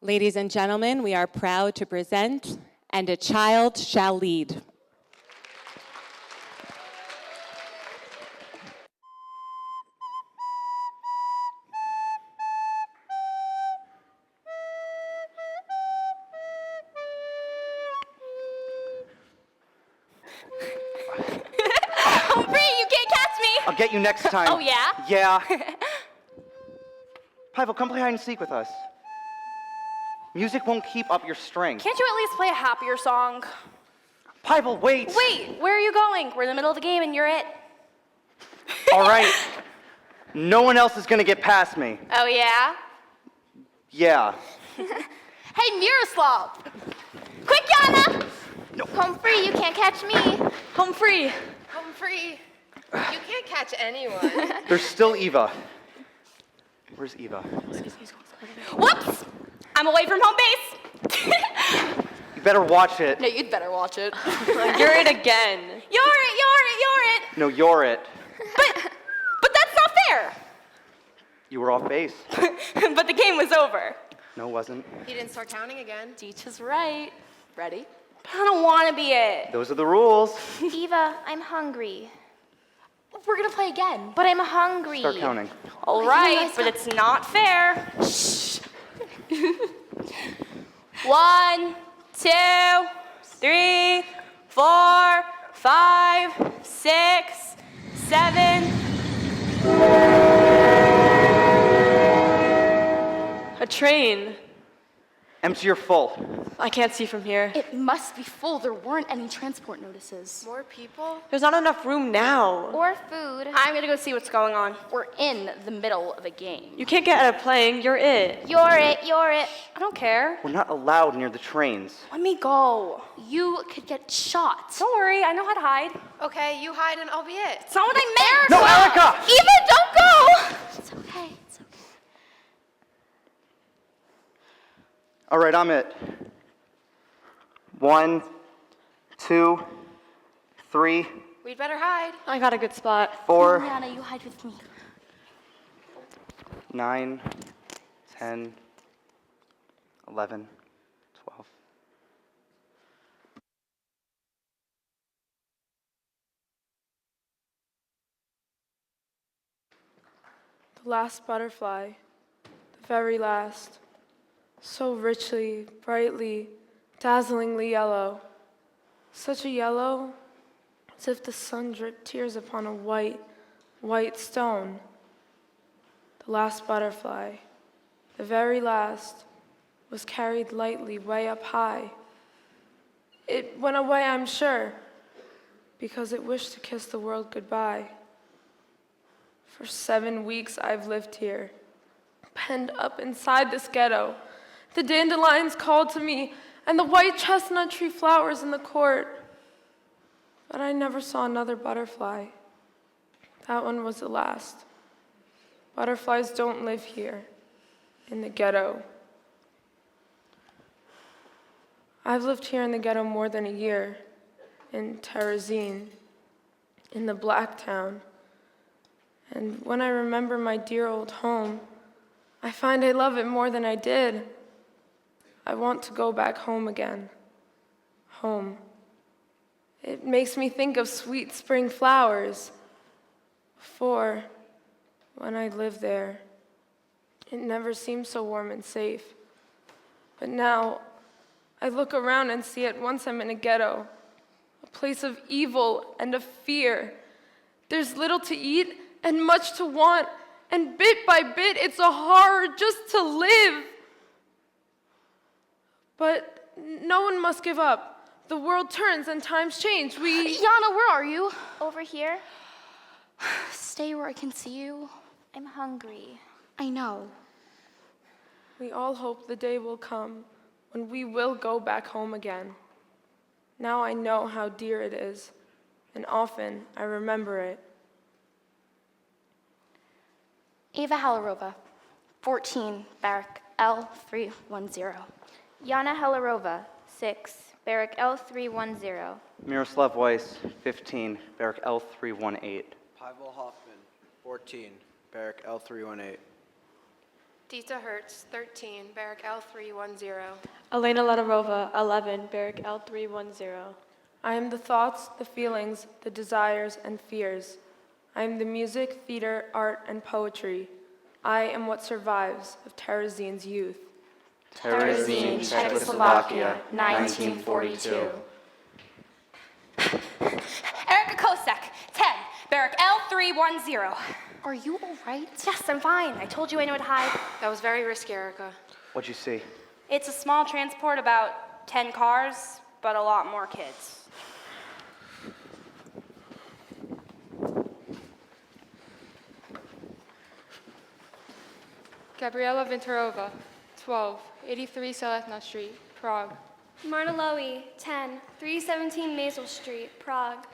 Ladies and gentlemen, we are proud to present And a Child Shall Lead. Humphrey, you can't catch me! I'll get you next time. Oh, yeah? Yeah. Pavel, come play hide and seek with us. Music won't keep up your strength. Can't you at least play a happier song? Pavel, wait! Wait, where are you going? We're in the middle of the game and you're it. All right. No one else is gonna get past me. Oh, yeah? Yeah. Hey, Miroslav! Quick, Yana! No. Humphrey, you can't catch me. Humphrey! Humphrey, you can't catch anyone. There's still Eva. Where's Eva? Whoops! I'm away from home base! You better watch it. No, you'd better watch it. You're it again. You're it! No, you're it. But that's not fair! You were off base. But the game was over. No, it wasn't. He didn't start counting again. Deech is right. Ready? But I don't want to be it. Those are the rules. Eva, I'm hungry. We're gonna play again. But I'm hungry. Start counting. All right, but it's not fair. Shh. 1, 2, 3, 4, 5, 6, 7. A train. Empty or full. I can't see from here. It must be full. There weren't any transport notices. More people? There's not enough room now. Or food. I'm gonna go see what's going on. We're in the middle of a game. You can't get out of playing. You're it. You're it. I don't care. We're not allowed near the trains. Let me go. You could get shot. Don't worry, I know how to hide. Okay, you hide and I'll be it. It's not what I meant. No, Erica! Eva, don't go! It's okay. It's okay. All right, I'm it. 1, 2, 3, We'd better hide. I got a good spot. 4, Yana, you hide with me. 9, 10, 11, 12. The last butterfly, the very last, so richly, brightly, dazzlingly yellow, such a yellow as if the sun dripped tears upon a white, white stone. The last butterfly, the very last, was carried lightly way up high. It went away, I'm sure, because it wished to kiss the world goodbye. For 7 weeks I've lived here, penned up inside this ghetto. The dandelions called to me, and the white chestnut tree flowers in the court. But I never saw another butterfly. That one was the last. Butterflies don't live here, in the ghetto. I've lived here in the ghetto more than a year, in Terezin, in the Black Town. And when I remember my dear old home, I find I love it more than I did. I want to go back home again. Home. It makes me think of sweet spring flowers. Before, when I lived there, it never seemed so warm and safe. But now, I look around and see at once I'm in a ghetto, a place of evil and of fear. There's little to eat and much to want, and bit by bit, it's a horror just to live. But no one must give up. The world turns and times change. Yana, where are you? Over here. Stay where I can see you. I'm hungry. I know. We all hope the day will come when we will go back home again. Now I know how dear it is, and often I remember it. Eva Halarova, 14, Barrack L310. Yana Helarova, 6, Barrack L310. Miroslav Weiss, 15, Barrack L318. Pavel Hoffman, 14, Barrack L318. Dita Hertz, 13, Barrack L310. Elena Letarova, 11, Barrack L310. I am the thoughts, the feelings, the desires, and fears. I am the music, theater, art, and poetry. I am what survives of Terezine's youth. Terezin, Czechoslovakia, 1942. Erica Kosek, 10, Barrack L310. Are you all right? Yes, I'm fine. I told you I know to hide. That was very risky, Erica. What'd you see? It's a small transport, about 10 cars, but a lot more kids. Gabriela Vintarova, 12, 83 Selethna Street, Prague. Marta Lowy, 10, 317 Mazel Street, Prague.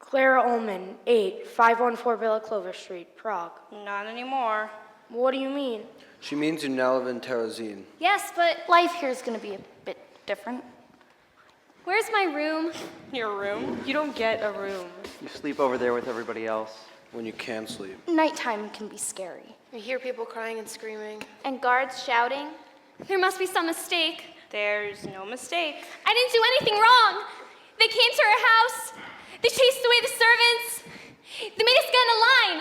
Clara Ullman, 8, 514 Villa Clover Street, Prague. Not anymore. What do you mean? She means Unelvin Terezin. Yes, but Life here is going to be a bit different. where's my room? Your room? You don't get a room. You sleep over there with everybody else. When you can't sleep. Nighttime can be scary. We hear people crying and screaming. And guards shouting? There must be some mistake. There's no mistake. I didn't do anything wrong. They came to our house. They chased away the servants. They made us get in a line.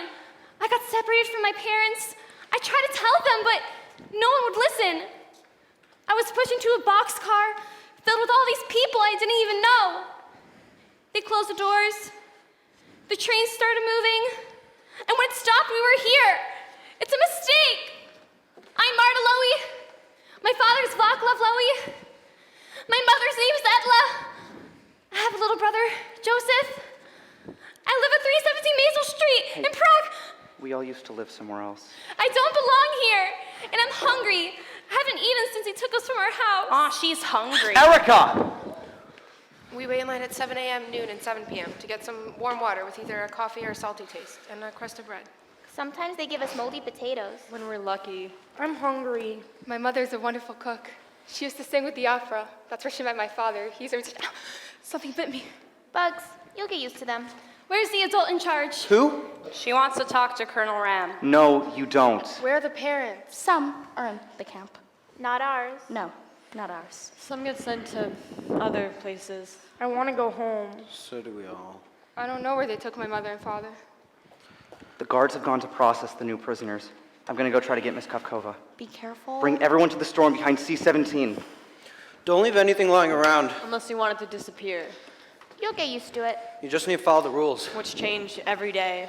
I got separated from my parents. I tried to tell them, but no one would listen. I was pushed into a boxcar filled with all these people I didn't even know. They closed the doors. The train started moving. And when it stopped, we were here. It's a mistake. I'm Marta Lowy. My father's Vaclav Lowy. My mother's name is Etla. I have a little brother, Joseph. I live at 317 Mazel Street in Prague. We all used to live somewhere else. I don't belong here, and I'm hungry. I haven't eaten since he took us from our house. Aw, she's hungry. Erica! We wait in line at 7 a.m., noon, and 7 p.m. to get some warm water with either a coffee or a salty taste and a crust of bread. Sometimes they give us moldy potatoes. When we're lucky. I'm hungry. My mother's a wonderful cook. She used to sing with the opera. That's where she met my father. He's a... Something bit me. Bugs, you'll get used to them. Where's the adult in charge? Who? She wants to talk to Colonel Ram. No, you don't. Where are the parents? Some are in the camp. Not ours. No, not ours. Some get sent to other places. I want to go home. So do we all. I don't know where they took my mother and father. The guards have gone to process the new prisoners. I'm gonna go try to get Miss Kopkova. Be careful. Bring everyone to the storm behind C-17. Don't leave anything lying around. Unless you want it to disappear, You'll get used to it. You just need to follow the rules. which change every day.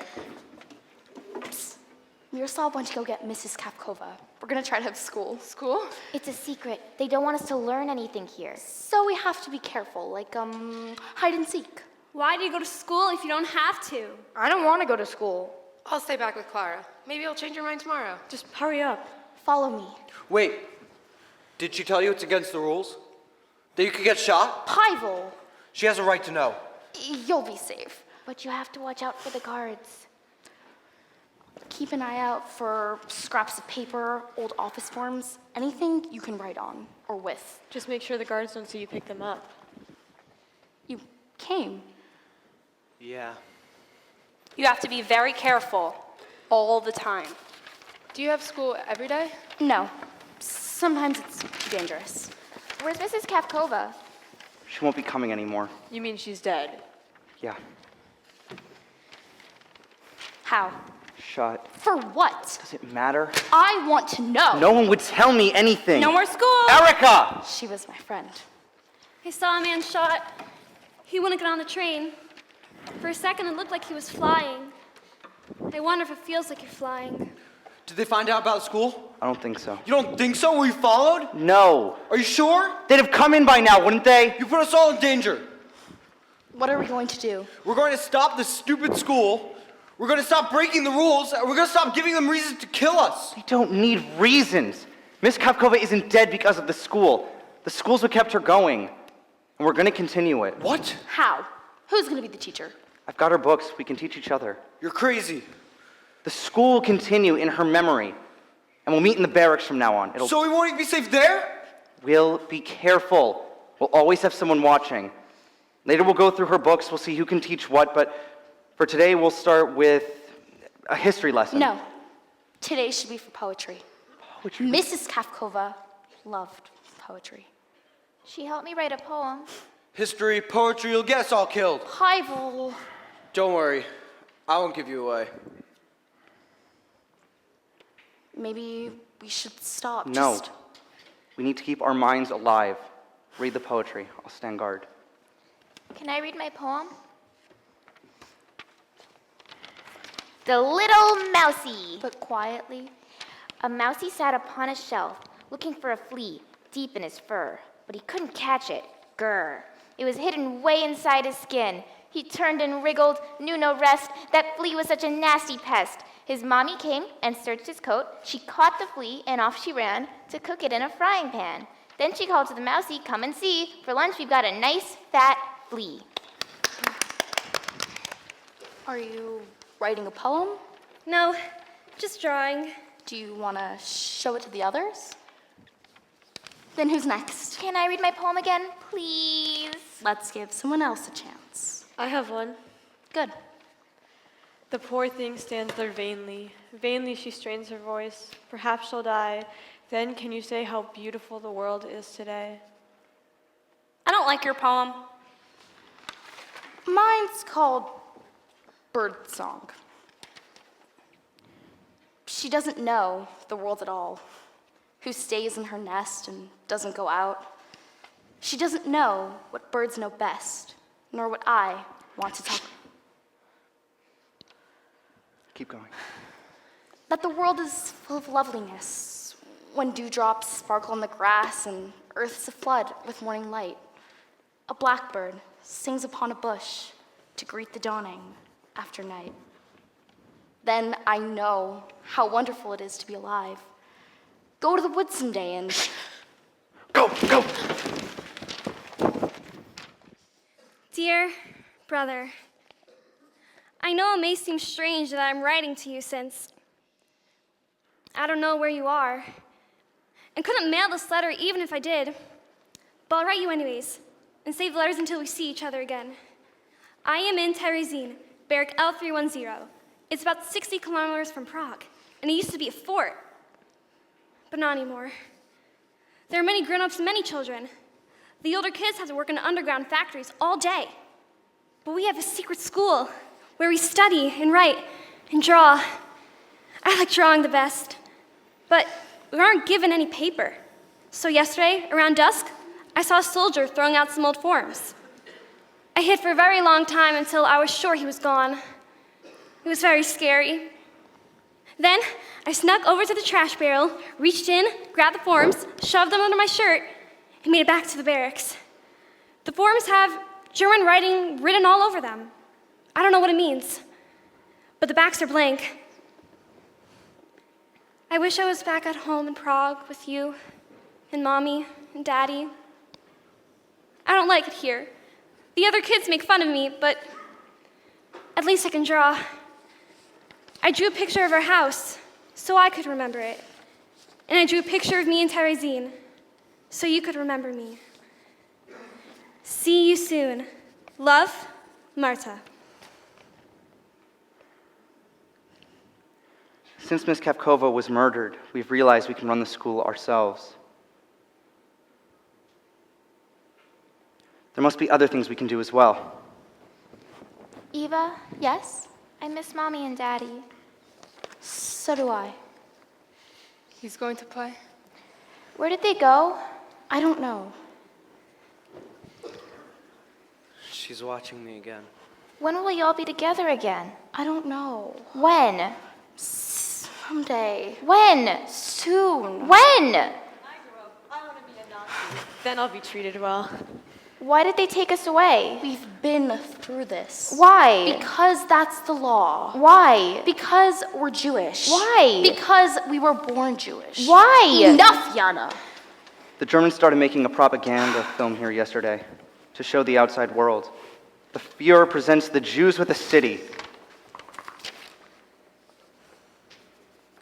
Miroslav went to go get Mrs. Kapkova. We're going to try to have school. School? It's a secret. They don't want us to learn anything here. So we have to be careful, like, hide and seek. Why do you go to school if you don't have to? I don't want to go to school. I'll stay back with Clara. Maybe you'll change your mind tomorrow. Just hurry up. Follow me. Wait, did she tell you it's against the rules? That you could get shot? Pivel, She has a right to know. you'll be safe. But you have to watch out for the guards. Keep an eye out for scraps of paper, old office forms, anything you can write on or with. Just make sure the guards don't see you pick them up. You came. Yeah. You have to be very careful all the time. Do you have school every day? No, sometimes it's dangerous. Where's Mrs. Kapkova? She won't be coming anymore. You mean she's dead? Yeah. How? Shut. For what? Does it matter? I want to know. No one would tell me anything. No more school! Erica! She was my friend. I saw a man shot. He wouldn't get on the train. For a second, it looked like he was flying. I wonder if it feels like you're flying. Did they find out about school? I don't think so. You don't think so? Were you followed? No. Are you sure? They'd have come in by now, wouldn't they? You put us all in danger. What are we going to do? We're going to stop this stupid school. We're going to stop breaking the rules. And we're going to stop giving them reasons to kill us. They don't need reasons. Miss Kopkova isn't dead because of the school. The school's what kept her going. And we're going to continue it. What? How? Who's going to be the teacher? I've got her books. We can teach each other. You're crazy. The school will continue in her memory. And we'll meet in the barracks from now on. So we won't even be safe there? We'll be careful. We'll always have someone watching. Later we'll go through her books. We'll see who can teach what. But for today, we'll start with a history lesson. No. Today should be for poetry. Poetry? Mrs. Kafkova loved poetry. She helped me write a poem. History, poetry, you'll get us all killed. Pivel. Don't worry, I won't give you away. Maybe we should stop. No. Just... We need to keep our minds alive. Read the poetry. I'll stand guard. Can I read my poem? The Little Mousie. But quietly. A mousie sat upon a shelf, looking for a flea deep in his fur, but he couldn't catch it. Grr. It was hidden way inside his skin. He turned and wriggled, knew no rest. That flea was such a nasty pest. His mommy came and searched his coat. She caught the flea, and off she ran to cook it in a frying pan. Then she called to the mousie, "Come and see. For lunch, we've got a nice, fat flea." Are you writing a poem? No, just drawing. Do you want to show it to the others? Then who's next? Can I read my poem again, please? Let's give someone else a chance. I have one. Good. The poor thing stands there vainly. Vainly she strains her voice. Perhaps she'll die. Then can you say how beautiful the world is today? I don't like your poem. Mine's called Bird Song. She doesn't know the world at all, who stays in her nest and doesn't go out. She doesn't know what birds know best, nor what I want to talk. Keep going. That the world is full of loveliness, when dewdrops sparkle on the grass and earth's aflood with morning light. A blackbird sings upon a bush to greet the dawning after night. Then I know how wonderful it is to be alive. Go to the woods someday and... Go, go! Dear brother, I know it may seem strange that I'm writing to you since I don't know where you are and couldn't mail this letter even if I did, but I'll write you anyways and save the letters until we see each other again. I am in Terezin, barrack L310. It's about 60 kilometers from Prague, and it used to be a fort, but not anymore. There are many grown-ups and many children. The older kids have to work in underground factories all day, but we have a secret school where we study and write and draw. I like drawing the best, but we aren't given any paper. So yesterday, around dusk, I saw a soldier throwing out some old forms. I hid for a very long time until I was sure he was gone. It was very scary. Then I snuck over to the trash barrel, reached in, grabbed the forms, shoved them under my shirt, and made it back to the barracks. The forms have German writing written all over them. I don't know what it means, but the backs are blank. I wish I was back at home in Prague with you and Mommy and Daddy. I don't like it here. The other kids make fun of me, but at least I can draw. I drew a picture of our house so I could remember it. And I drew a picture of me in Terezin so you could remember me. See you soon. Love, Marta. Since Miss Kafkova was murdered, we've realized we can run the school ourselves. There must be other things we can do as well. Eva, yes? I miss Mommy and Daddy. So do I. He's going to play. Where did they go? I don't know. She's watching me again. When will you all be together again? I don't know. When? Someday. When? Soon. When? Then I'll be treated well. Why did they take us away? We've been through this. Why? Because that's the law. Why? Because we're Jewish. Why? Because we were born Jewish. Why? Enough, Yana. The Germans started making a propaganda film here yesterday to show the outside world. The Fuhrer presents the Jews with a city.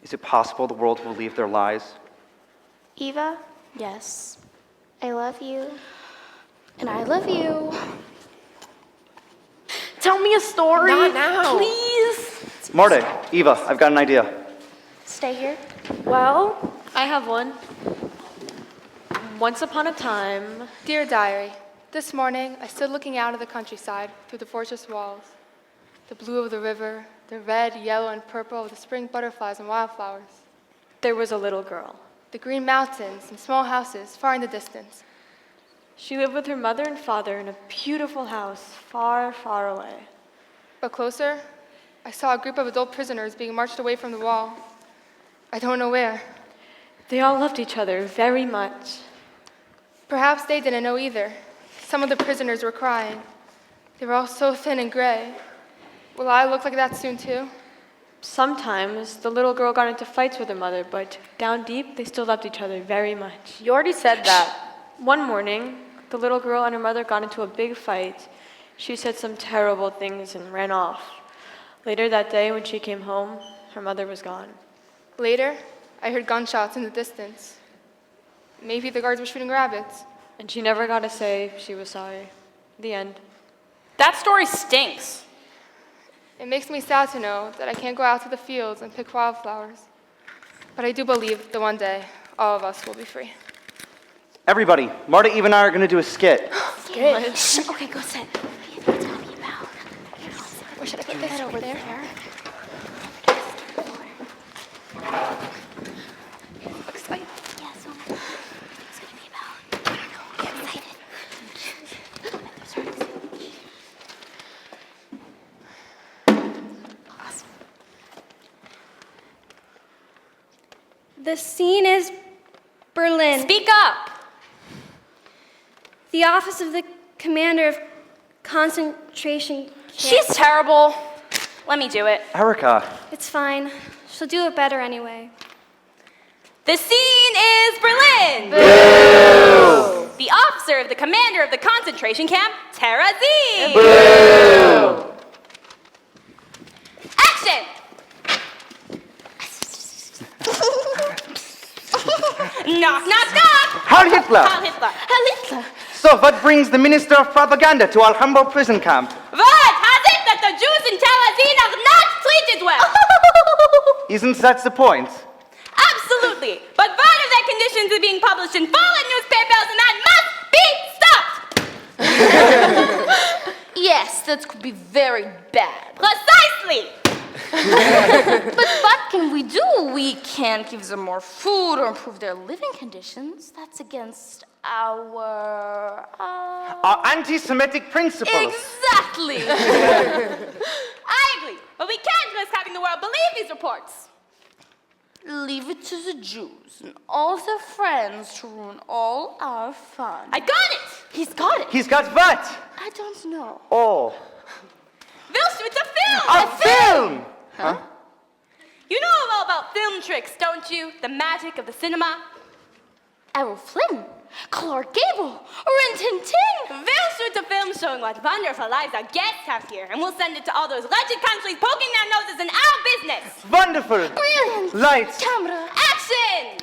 Is it possible the world will leave their lies? Eva, Yes. I love you. And I love you. Tell me a story. Not now. Please. Marta, Eva, I've got an idea. Stay here? Well, I have one. Once upon a time, Dear Diary, this morning I stood looking out of the countryside through the fortress walls. The blue of the river, the red, yellow, and purple of the spring butterflies and wildflowers. there was a little girl. The green mountains and small houses far in the distance. She lived with her mother and father in a beautiful house far, far away. But closer, I saw a group of adult prisoners being marched away from the wall. I don't know where. They all loved each other very much. Perhaps they didn't know either. Some of the prisoners were crying. They were all so thin and gray. Will I look like that soon too? Sometimes the little girl got into fights with her mother, but down deep, they still loved each other very much. You already said that. One morning, the little girl and her mother got into a big fight. She said some terrible things and ran off. Later that day, when she came home, her mother was gone. Later, I heard gunshots in the distance. Maybe the guards were shooting rabbits. And she never got to say she was sorry. The end. That story stinks. It makes me sad to know that I can't go out to the fields and pick wildflowers. But I do believe that one day, all of us will be free. Everybody, Marta, Eve, and I are going to do a skit. Good. Shh, okay, go sit. What's it gonna be about? Where should I put this? Over there? Excited. Yeah, so what's it gonna be about? I don't know. Get excited. Awesome. The scene is Berlin. Speak up. The office of the commander of concentration camp. She's terrible. Let me do it. Erica, It's fine. She'll do it better anyway. The scene is Berlin. Boo! The officer of the commander of the concentration camp, Terezin. Boo! Action! Knock, knock, knock! Heil Hitler! Heil Hitler. Heil Hitler. So, what brings the Minister of Propaganda to Alhambra prison camp? What has it that the Jews in Terezin are not treated well? Isn't that the point? Absolutely. But part of their conditions are being published in foreign newspapers, and that must be stopped. Yes, that could be very bad. Precisely. But what can we do? We can't give them more food or improve their living conditions. That's against our Anti-Semitic principles. Exactly. I agree. But we can't risk having the world believe these reports. Leave it to the Jews and all their friends to ruin all our fun. I got it. He's got it. He's got what? I don't know. Oh. Vilsh, it's a film. A film! Huh? You know all about film tricks, don't you? The magic of the cinema. Errol Flynn, Clark Gable, Rin Tin Tin. Vilsh shoots a film showing what wonderful lives our guests have here, and we'll send it to all those wretched countries poking their noses in our business. Wonderful! Brilliant. Lights! Camera. Action!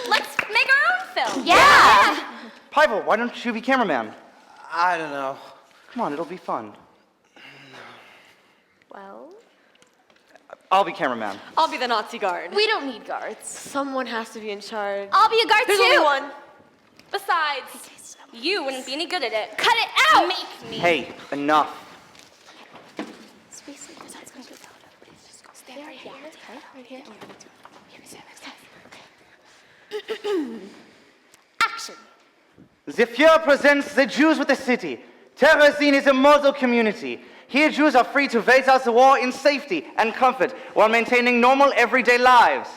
Let's make our own film. Yeah. Pivel, why don't you be cameraman? I don't know. Come on, it'll be fun. Well, I'll be cameraman. I'll be the Nazi guard. we don't need guards. Someone has to be in charge. I'll be a guard There's too. only one. Besides, you wouldn't be any good at it. Cut it out. Make me. Hey, enough. Space like this, it's gonna be louder. Please just go stand right here. Right here. And we're gonna do here. Stand next time. Okay. Action. The Fuhrer presents the Jews with the city. Terezin is a model community. Here, Jews are free to wait out the war in safety and comfort while maintaining normal everyday lives.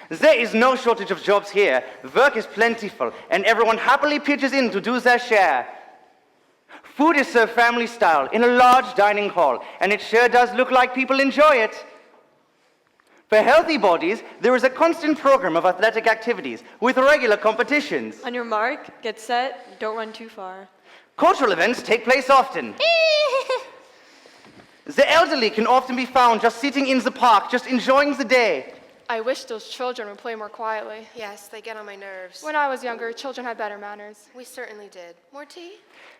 There is no shortage of jobs here. Work is plentiful, and everyone happily pitches in to do their share. Food is served family style in a large dining hall, and it sure does look like people enjoy it. For healthy bodies, there is a constant program of athletic activities with regular competitions. On your mark, get set, don't run too far. Cultural events take place often. The elderly can often be found just sitting in the park, just enjoying the day. I wish those children would play more quietly. Yes, they get on my nerves. When I was younger, children had better manners. We certainly did. More tea?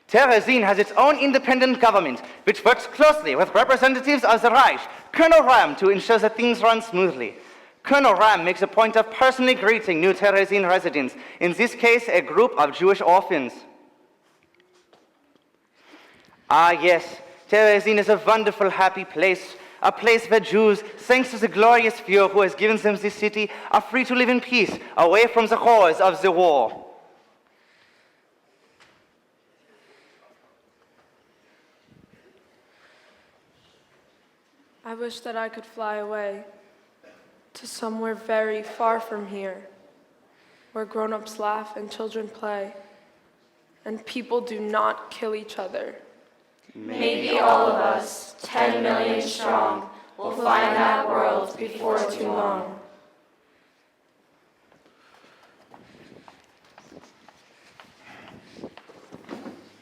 Terezin has its own independent government, which works closely with representatives of the Reich, Colonel Ram, to ensure that things run smoothly. Colonel Ram makes a point of personally greeting new Terezin residents, in this case, a group of Jewish orphans. Ah, yes, Terezin is a wonderful, happy place, a place where Jews, thanks to the glorious Führer who has given them this city, are free to live in peace, away from the horrors of the war. I wish that I could fly away to somewhere very far from here, where grown-ups laugh and children play, and people do not kill each other. Maybe all of us, 10 million strong, will find that world before too long.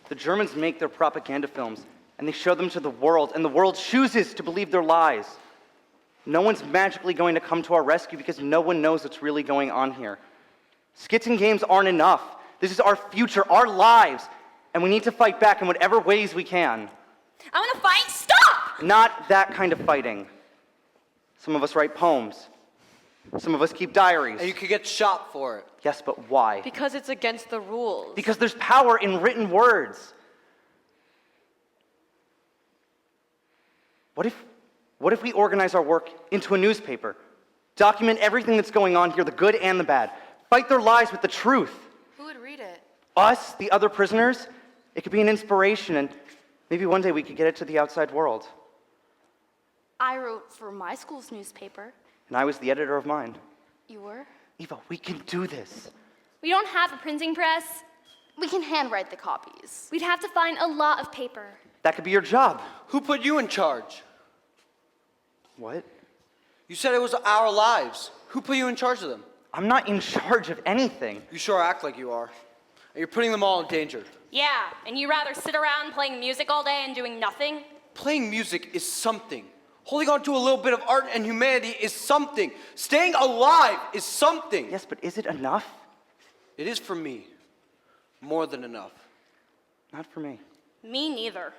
The Germans make their propaganda films, and they show them to the world, and the world chooses to believe their lies. No one's magically going to come to our rescue because no one knows what's really going on here. Skits and games aren't enough. This is our future, our lives, and we need to fight back in whatever ways we can. I want to fight. Stop! Not that kind of fighting. Some of us write poems. Some of us keep diaries. And you could get shot for it. Yes, but why? Because it's against the rules. Because there's power in written words. What if we organize our work into a newspaper? Document everything that's going on here, the good and the bad. Fight their lies with the truth. Who would read it? Us, the other prisoners, it could be an inspiration, and maybe one day we could get it to the outside world. I wrote for my school's newspaper. And I was the editor of mine. You were? Eva, we can do this. We don't have a printing press. We can handwrite the copies. We'd have to find a lot of paper. That could be your job. Who put you in charge? What? You said it was our lives. Who put you in charge of them? I'm not in charge of anything. You sure act like you are. And you're putting them all in danger. Yeah, and you rather sit around playing music all day and doing nothing? Playing music is something. Holding on to a little bit of art and humanity is something. Staying alive is something. Yes, but is it enough? It is for me. More than enough. Not for me. Me neither.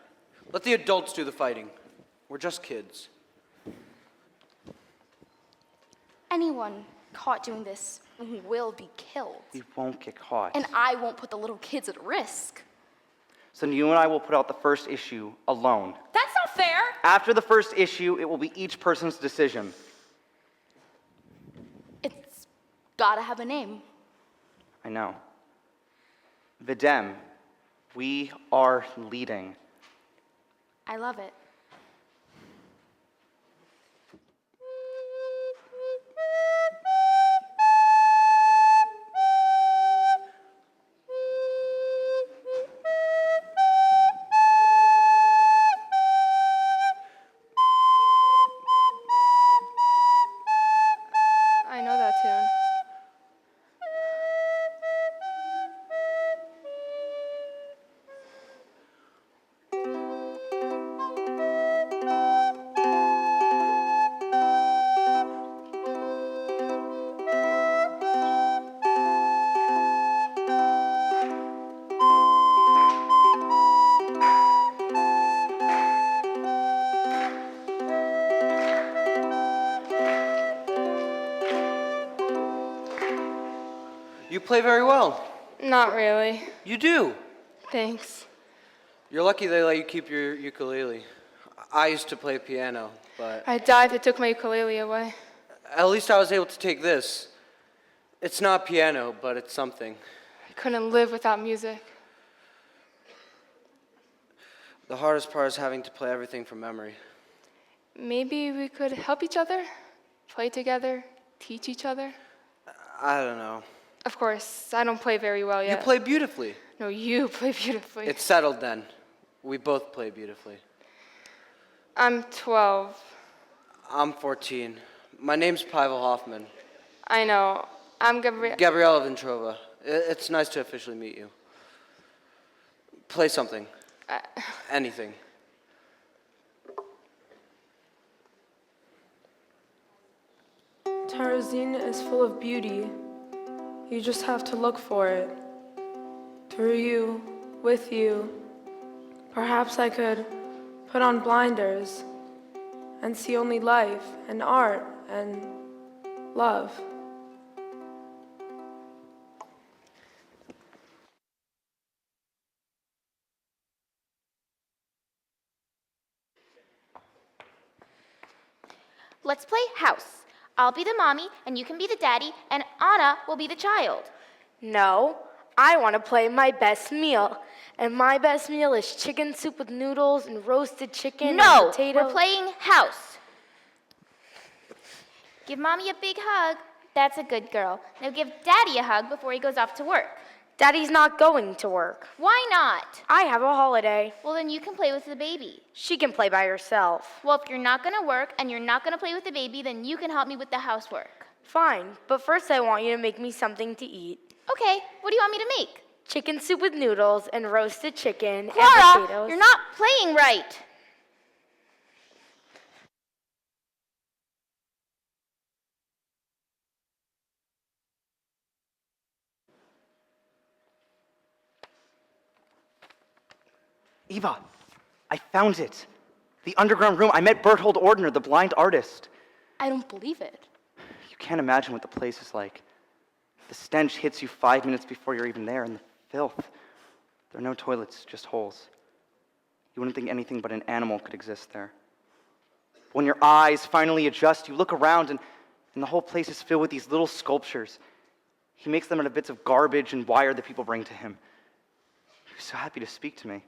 Let the adults do the fighting. We're just kids. Anyone caught doing this will be killed. We won't get caught. And I won't put the little kids at risk. So you and I will put out the first issue alone. That's not fair. After the first issue, it will be each person's decision. It's gotta have a name. I know. Videm, we are leading. I love it. I know that tune. You play very well. Not really. You do. Thanks. You're lucky they let you keep your ukulele. I used to play piano, but I died if they took my ukulele away. at least I was able to take this. It's not piano, but it's something. I couldn't live without music. The hardest part is having to play everything from memory. Maybe we could help each other, play together, teach each other. I don't know. Of course, I don't play very well You yet. play beautifully. No, you play beautifully. It's settled then. We both play beautifully. I'm 12. I'm 14. My name's Pavel Hoffman. I know. I'm Gabrielle. Gabriela Ventrova. It's nice to officially meet you. Play something. Anything. Terezin is full of beauty. You just have to look for it. Through you, with you, Perhaps I could put on blinders and see only life and art and love. Let's play house. I'll be the mommy, and you can be the daddy, and Anna will be the child. No, I want to play my best meal. And my best meal is chicken soup with noodles and roasted chicken No, and potatoes. we're playing house. Give mommy a big hug. That's a good girl. Now give daddy a hug before he goes off to work. Daddy's not going to work. Why not? I have a holiday. Well, then you can play with the baby. She can play by herself. Well, if you're not going to work and you're not going to play with the baby, then you can help me with the housework. Fine, but first I want you to make me something to eat. Okay, what do you want me to make? Chicken soup with noodles and roasted chicken and Clara, potatoes. you're not playing right. Eva, I found it. The underground room. I met Berthold Ordner, the blind artist. I don't believe it. You can't imagine what the place is like. The stench hits you 5 minutes before you're even there, and the filth. There are no toilets, just holes. You wouldn't think anything but an animal could exist there. When your eyes finally adjust, you look around, and the whole place is filled with these little sculptures. He makes them out of bits of garbage and wire that people bring to him. He was so happy to speak to me.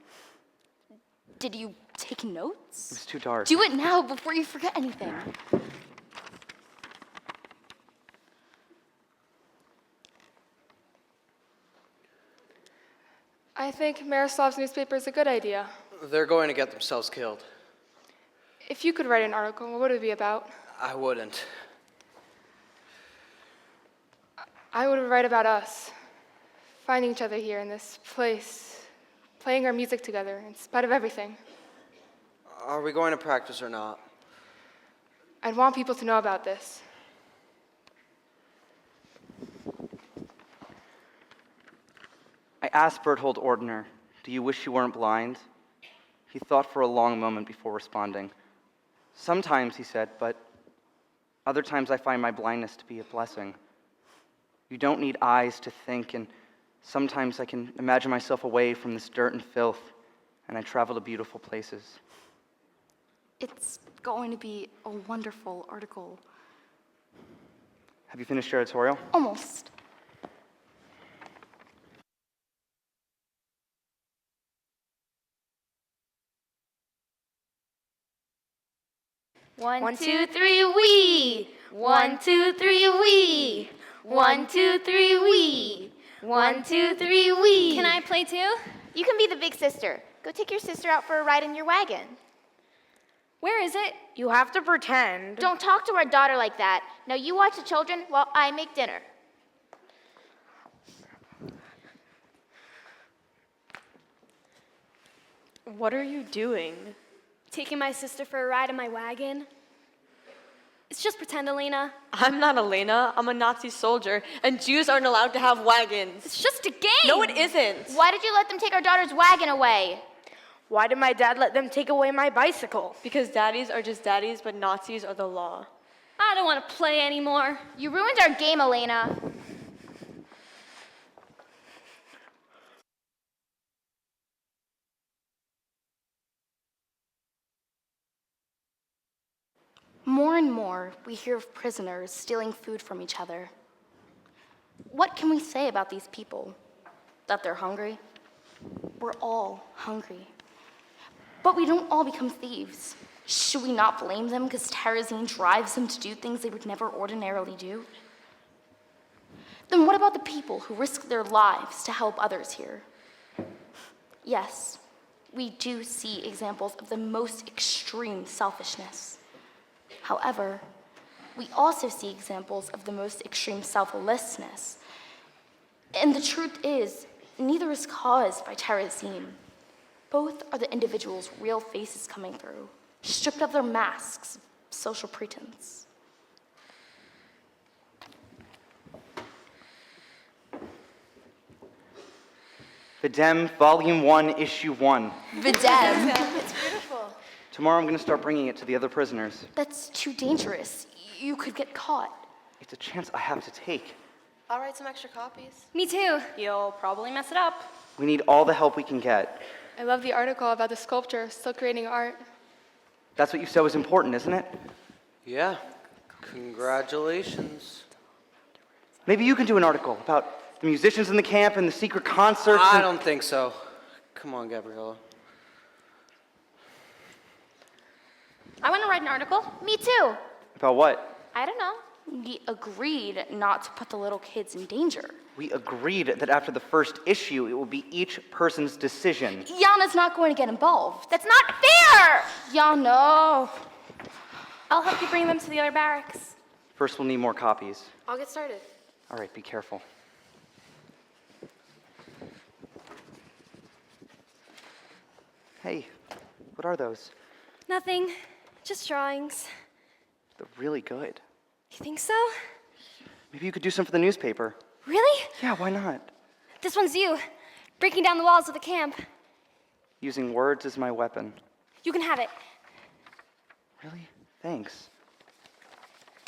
Did you take notes? It was too dark. Do it now before you forget anything. I think Miroslav's newspaper is a good idea. They're going to get themselves killed. If you could write an article, what would it be about? I wouldn't. I would write about us, finding each other here in this place, playing our music together in spite of everything. Are we going to practice or not? I'd want people to know about this. I asked Berthold Ordner, "Do you wish you weren't blind?" He thought for a long moment before responding. "Sometimes," he said, "but other times I find my blindness to be a blessing. You don't need eyes to think, and sometimes I can imagine myself away from this dirt and filth, and I travel to beautiful places." It's going to be a wonderful article. Have you finished your editorial? Almost. One, two, three, wee. 1, 2, 3, wee. 1, 2, 3, wee. 1, 2, 3, wee. Can I play too? You can be the big sister. Go take your sister out for a ride in your wagon. Where is it? You have to pretend. Don't talk to our daughter like that. Now you watch the children while I make dinner. What are you doing? Taking my sister for a ride in my wagon? It's just pretend, Elena. I'm not Elena. I'm a Nazi soldier, and Jews aren't allowed to have wagons. It's just a game. No, it isn't. Why did you let them take our daughter's wagon away? Why did my dad let them take away my bicycle? Because daddies are just daddies, but Nazis are the law. I don't want to play anymore. You ruined our game, Elena. More and more, we hear of prisoners stealing food from each other. What can we say about these people? That they're hungry? We're all hungry. But we don't all become thieves. Should we not blame them because Terezin drives them to do things they would never ordinarily do? Then what about the people who risk their lives to help others here? Yes, we do see examples of the most extreme selfishness. However, we also see examples of the most extreme selflessness. And the truth is, neither is caused by Terezin. Both are the individuals' real faces coming through, stripped of their masks of social pretense. Videm, Volume 1, Issue 1. Videm. It's beautiful. Tomorrow I'm going to start bringing it to the other prisoners. That's too dangerous. You could get caught. It's a chance I have to take. I'll write some extra copies. Me too. You'll probably mess it up. We need all the help we can get. I love the article about the sculptor still creating art. That's what you said was important, isn't it? Yeah. Congratulations. Maybe you can do an article about the musicians in the camp and the secret concerts. I don't think so. Come on, Gabriella. I want to write an article. Me too. About what? I don't know. We agreed not to put the little kids in danger. We agreed that after the first issue, it will be each person's decision. Yana's not going to get involved. That's not fair! Yana. I'll help you bring them to the other barracks. First, we'll need more copies. I'll get started. All right, be careful. Hey, what are those? Nothing. Just drawings. They're really good. You think so? Maybe you could do some for the newspaper. Really? Yeah, why not? This one's you, breaking down the walls of the camp. Using words as my weapon. You can have it. Really? Thanks.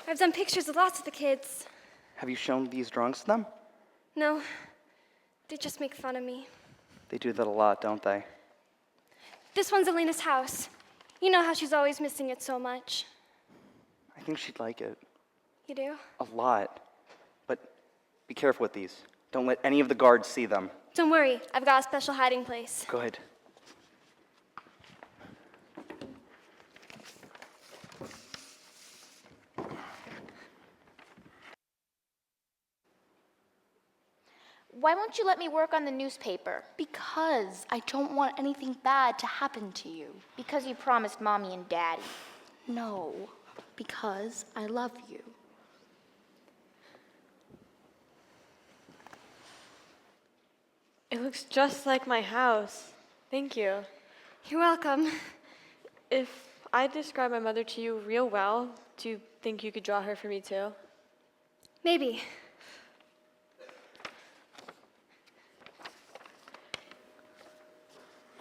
I've done pictures of lots of the kids. Have you shown these drawings to them? No, they just make fun of me. They do that a lot, don't they? This one's Elena's house. You know how she's always missing it so much. I think she'd like it. You do? A lot. But be careful with these. Don't let any of the guards see them. Don't worry, I've got a special hiding place. Good. Why won't you let me work on the newspaper? Because I don't want anything bad to happen to you. Because you promised Mommy and Daddy. No, because I love you. It looks just like my house. Thank you. You're welcome. If I describe my mother to you real well, do you think you could draw her for me too? Maybe.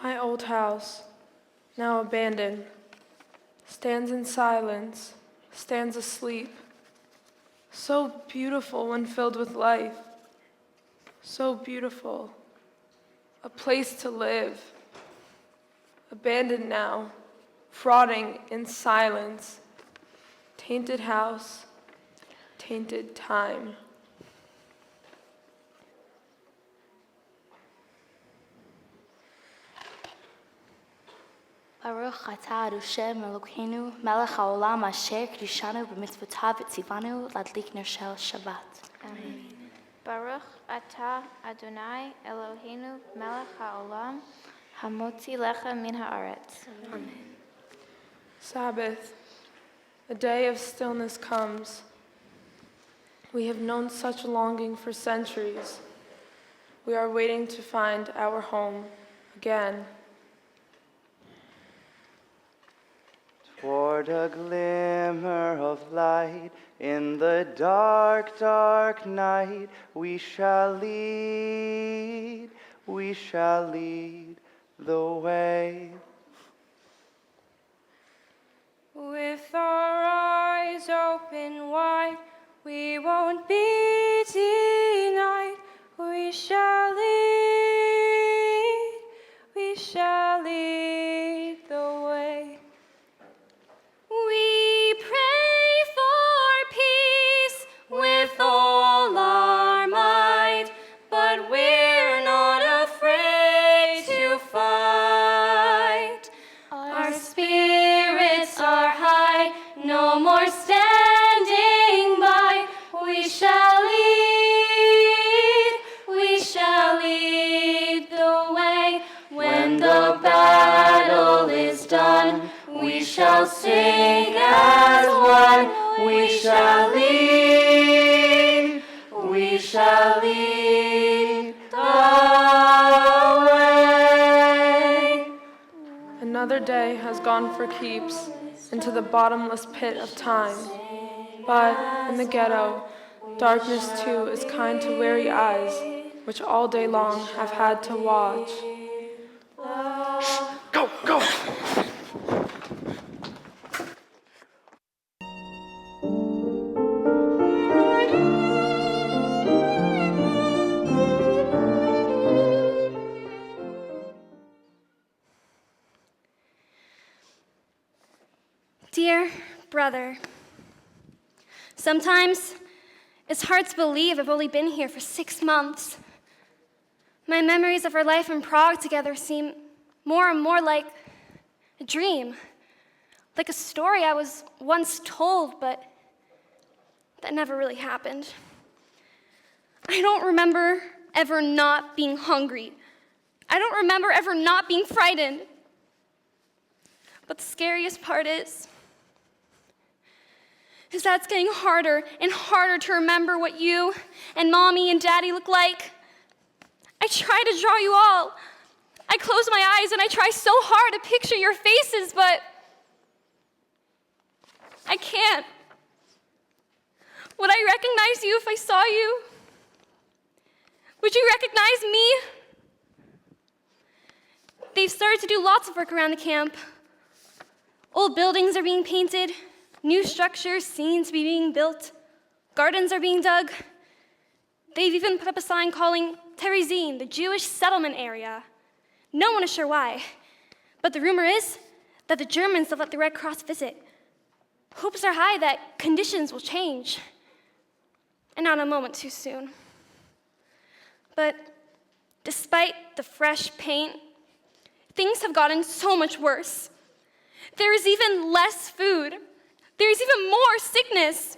My old house, now abandoned, stands in silence, stands asleep. So beautiful when filled with life. So beautiful. A place to live. Abandoned now, rotting in silence. Tainted house, tainted time. Baruch atah Hashem Elokeinu melech haolam asher kiddushanu b'mitzvotav v'tzivanu ladlik ner shel Shabbat. Amen. Baruch atah Adonai Eloheinu melech haolam hamotzi lecha min haaretz. Amen. Sabbath, a day of stillness comes. We have known such longing for centuries. We are waiting to find our home again. Toward a glimmer of light in the dark, dark night, we shall lead the way. With our eyes open wide, we won't be denied. We shall lead the way. We pray for peace with all our might, but we're not afraid to fight. Our spirits are high, no more standing by. We shall lead the way. When the battle is done, we shall sing as one. We shall lead the way. Another day has gone for keeps into the bottomless pit of time. But in the ghetto, darkness too is kind to weary eyes. which all day long I've had to watch. Go, go! Dear brother, sometimes it's hard to believe I've only been here for 6 months. My memories of our life in Prague together seem more and more like a dream, like a story I was once told, but that never really happened. I don't remember ever not being hungry. I don't remember ever not being frightened. But the scariest part is that it's getting harder and harder to remember what you and Mommy and Daddy look like. I try to draw you all. I close my eyes and I try so hard to picture your faces, but I can't. Would I recognize you if I saw you? Would you recognize me? They've started to do lots of work around the camp. Old buildings are being painted, new structures seem to be being built, gardens are being dug. They've even put up a sign calling Terezin, the Jewish settlement area. No one is sure why, but the rumor is that the Germans have let the Red Cross visit. Hopes are high that conditions will change, and not a moment too soon. But despite the fresh paint, things have gotten so much worse. There is even less food. There is even more sickness.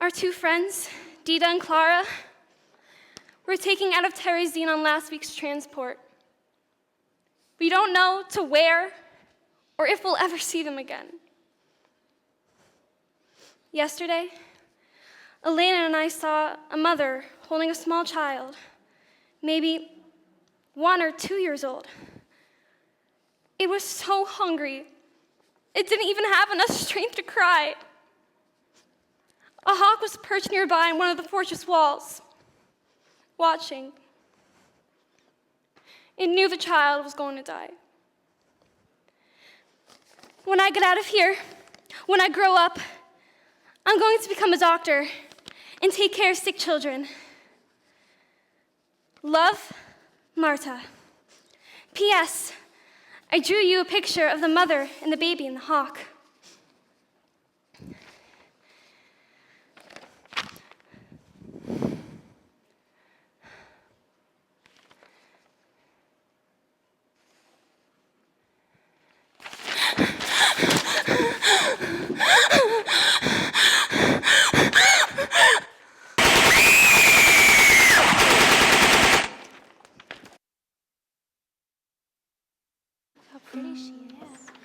Our 2 friends, Dita and Clara, were taken out of Terezin on last week's transport. We don't know to where or if we'll ever see them again. Yesterday, Elena and I saw a mother holding a small child, maybe 1 or 2 years old. It was so hungry, it didn't even have enough strength to cry. A hawk was perched nearby on one of the fortress walls, watching. It knew the child was going to die. When I get out of here, when I grow up, I'm going to become a doctor and take care of sick children. Love, Marta. P.S. I drew you a picture of the mother and the baby and the hawk.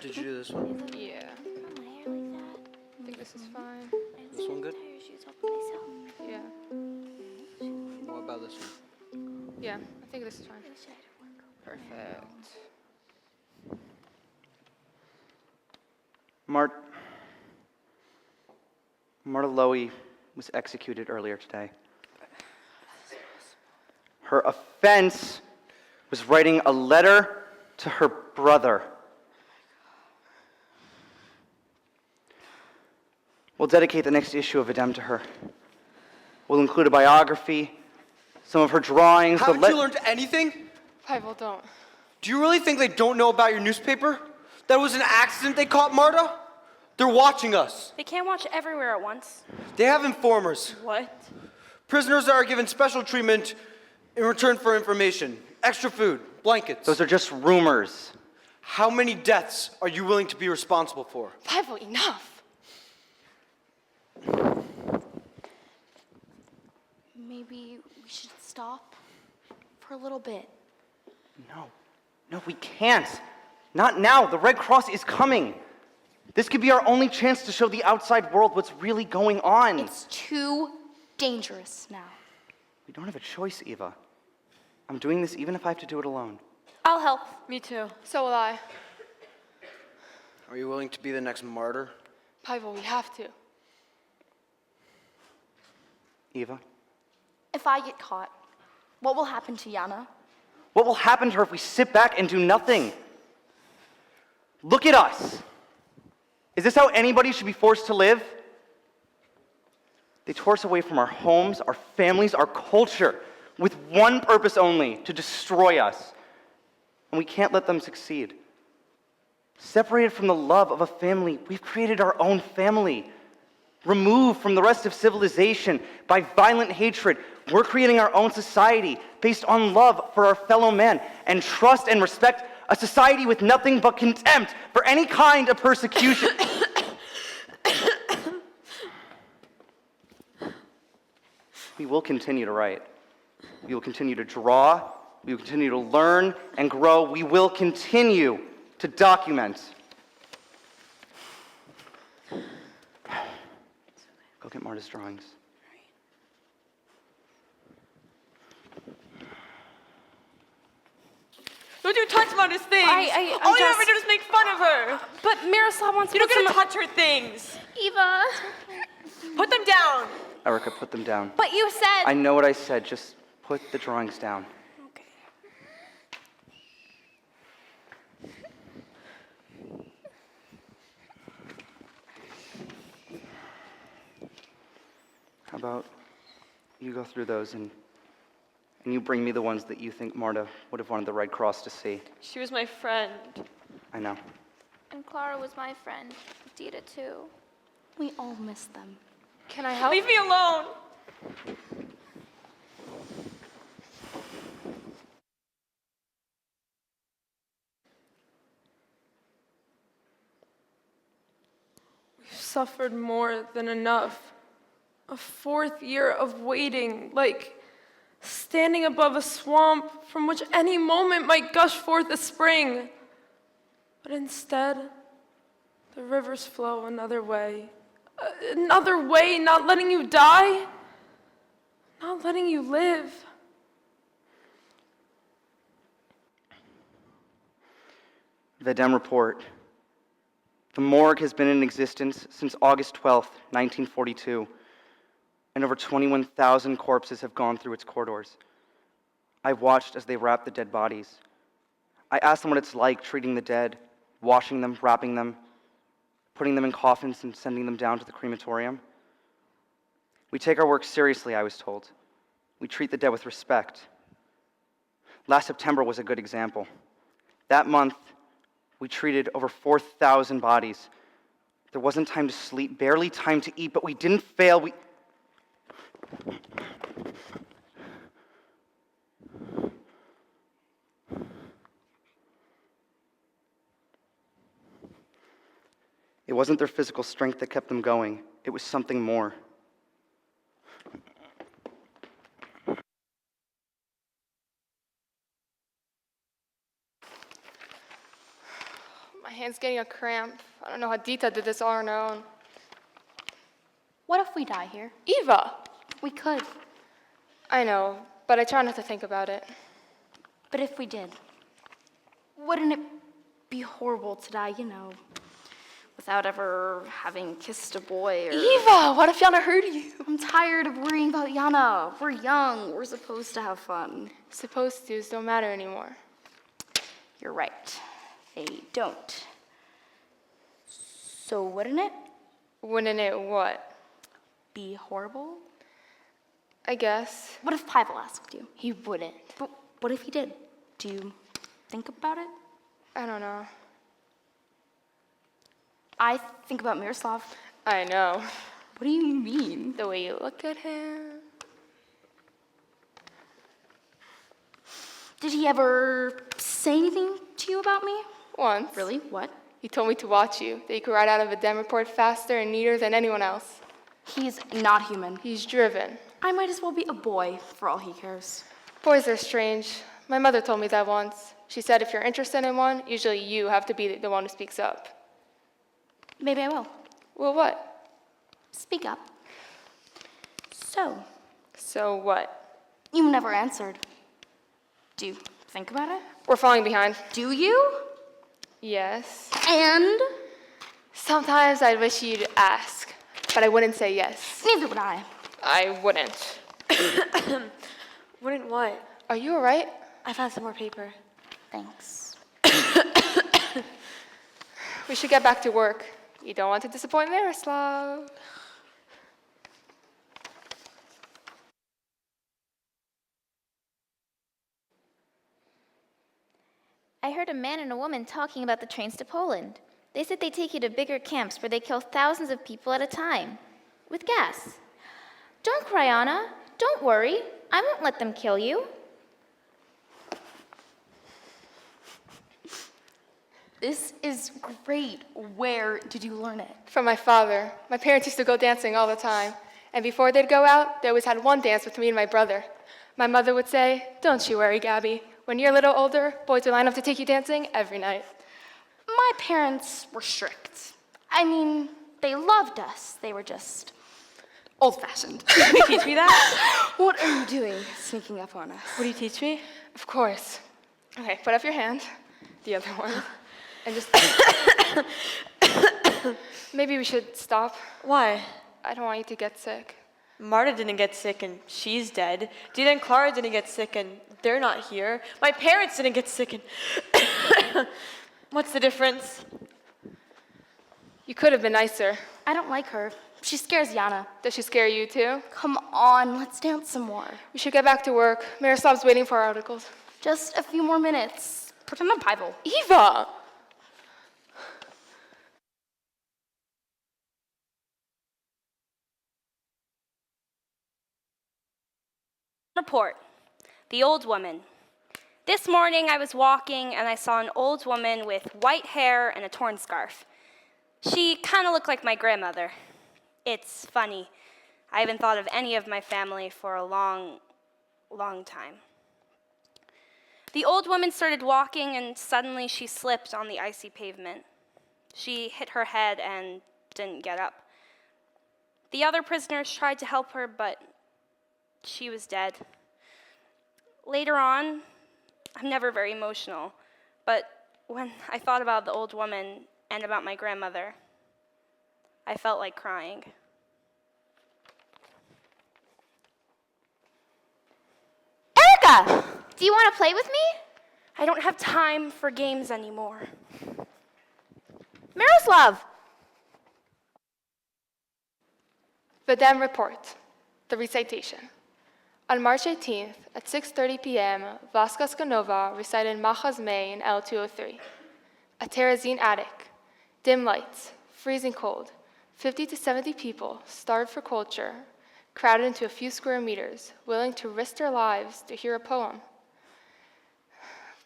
Did you do this one? Yeah. I think this is fine. This one good? Yeah. What about this one? Yeah, I think this is fine. Perfect. Marta Lowy was executed earlier today. Her offense was writing a letter to her brother. We'll dedicate the next issue of Adem to her. We'll include a biography, some of her drawings. Haven't you learned anything? Pavel, don't. Do you really think they don't know about your newspaper? That it was an accident they caught Marta? They're watching us. They can't watch everywhere at once. They have informers. What? Prisoners are given special treatment in return for information. Extra food, blankets. Those are just rumors. How many deaths are you willing to be responsible for? Pavel, enough. Maybe we should stop for a little bit. No, we can't. Not now. The Red Cross is coming. This could be our only chance to show the outside world what's really going on. It's too dangerous now. We don't have a choice, Eva. I'm doing this even if I have to do it alone. I'll help. Me too. So will I. Are you willing to be the next martyr? Pavel, we have to. Eva? If I get caught, what will happen to Yana? What will happen to her if we sit back and do nothing? Look at us. Is this how anybody should be forced to live? They tore us away from our homes, our families, our culture, with one purpose only, to destroy us. And we can't let them succeed. Separated from the love of a family, we've created our own family. Removed from the rest of civilization by violent hatred, we're creating our own society based on love for our fellow man and trust and respect, a society with nothing but contempt for any kind of persecution. We will continue to write. We will continue to draw. We will continue to learn and grow. We will continue to document. Go get Marta's drawings. Don't you touch Marta's things. I All you just- ever do is make fun of her. But Miroslav wants You to don't put get to some... touch her things. Eva. Put them down. Erica, put them down. But you said... I know what I said. Just put the drawings down. Okay. How about you go through those and you bring me the ones that you think Marta would have wanted the Red Cross to see. She was my friend. I know. And Clara was my friend. Dita too. We all miss them. Can I help? Leave me alone. We've suffered more than enough. A 4th year of waiting, like standing above a swamp from which any moment might gush forth a spring. But instead, the rivers flow another way. Another way, not letting you die, not letting you live. Vedem report. The morgue has been in existence since August 12th, 1942, and over 21,000 corpses have gone through its corridors. I've watched as they wrap the dead bodies. I asked them what it's like treating the dead, washing them, wrapping them, putting them in coffins and sending them down to the crematorium. We take our work seriously, I was told. We treat the dead with respect. Last September was a good example. That month, we treated over 4,000 bodies. There wasn't time to sleep, barely time to eat, but we didn't fail. It wasn't their physical strength that kept them going. It was something more. My hand's getting a cramp. I don't know how Dita did this all on her own. What if we die here? Eva! We could. I know, but I try not to think about it. But if we did, wouldn't it be horrible to die, without ever having kissed a boy or... Eva! What if Yana hurt you? I'm tired of worrying about Yana. We're young. We're supposed to have fun. Supposed to's don't matter anymore. You're right. They don't. So wouldn't it Wouldn't it what? be horrible? I guess. What if Pavel asked you? He wouldn't. But what if he did? Do you think about it? I don't know. I think about Miroslav. I know. What do you mean? The way you look at him. Did he ever say anything to you about me? Once. Really? What? He told me to watch you, that you could ride out of a Vedem report faster and neater than anyone else. He's not human. He's driven. I might as well be a boy for all he cares. Boys are strange. My mother told me that once. She said if you're interested in one, usually you have to be the one who speaks up. Maybe I will. Well, what? Speak up. So, So what? you never answered. Do you think about it? We're falling behind. Do you? Yes. And? Sometimes I wish you'd ask, but I wouldn't say yes. Neither would I. I wouldn't. Wouldn't what? Are you all right? I found some more paper. Thanks. We should get back to work. You don't want to disappoint Miroslav. I heard a man and a woman talking about the trains to Poland. They said they take you to bigger camps where they kill thousands of people at a time. With gas. Don't cry, Anna. Don't worry. I won't let them kill you. This is great. Where did you learn it? From my father. My parents used to go dancing all the time. And before they'd go out, they always had one dance with me and my brother. My mother would say, "Don't you worry, Gabby. When you're a little older, boys will line up to take you dancing every night." My parents were strict. I mean, they loved us. They were just old-fashioned. Can you teach me that? What are you doing, sneaking up on us? What do you teach me? Of course. Okay, put up your hand, the other one, and just... Maybe we should stop. Why? I don't want you to get sick. Marta didn't get sick and she's dead. Dina and Clara didn't get sick and they're not here. My parents didn't get sick and... What's the difference? You could have been nicer. I don't like her. She scares Yana. Does she scare you too? Come on, let's dance some more. We should get back to work. Miroslav's waiting for our articles. Just a few more minutes. Pretend I'm Bible. Eva! Report. The old woman. This morning I was walking and I saw an old woman with white hair and a torn scarf. She kind of looked like my grandmother. It's funny. I haven't thought of any of my family for a long time. The old woman started walking and suddenly she slipped on the icy pavement. She hit her head and didn't get up. The other prisoners tried to help her, but she was dead. Later on, I'm never very emotional, but when I thought about the old woman and about my grandmother, I felt like crying. Erica! Do you want to play with me? I don't have time for games anymore. Miroslav! Vedem report. The recitation. On March 18th, at 6:30 p.m., Vaska Skanova recited Macha's May in L203. A Terezin attic, dim lights, freezing cold, 50 to 70 people, starved for culture, crowded into a few square meters, willing to risk their lives to hear a poem.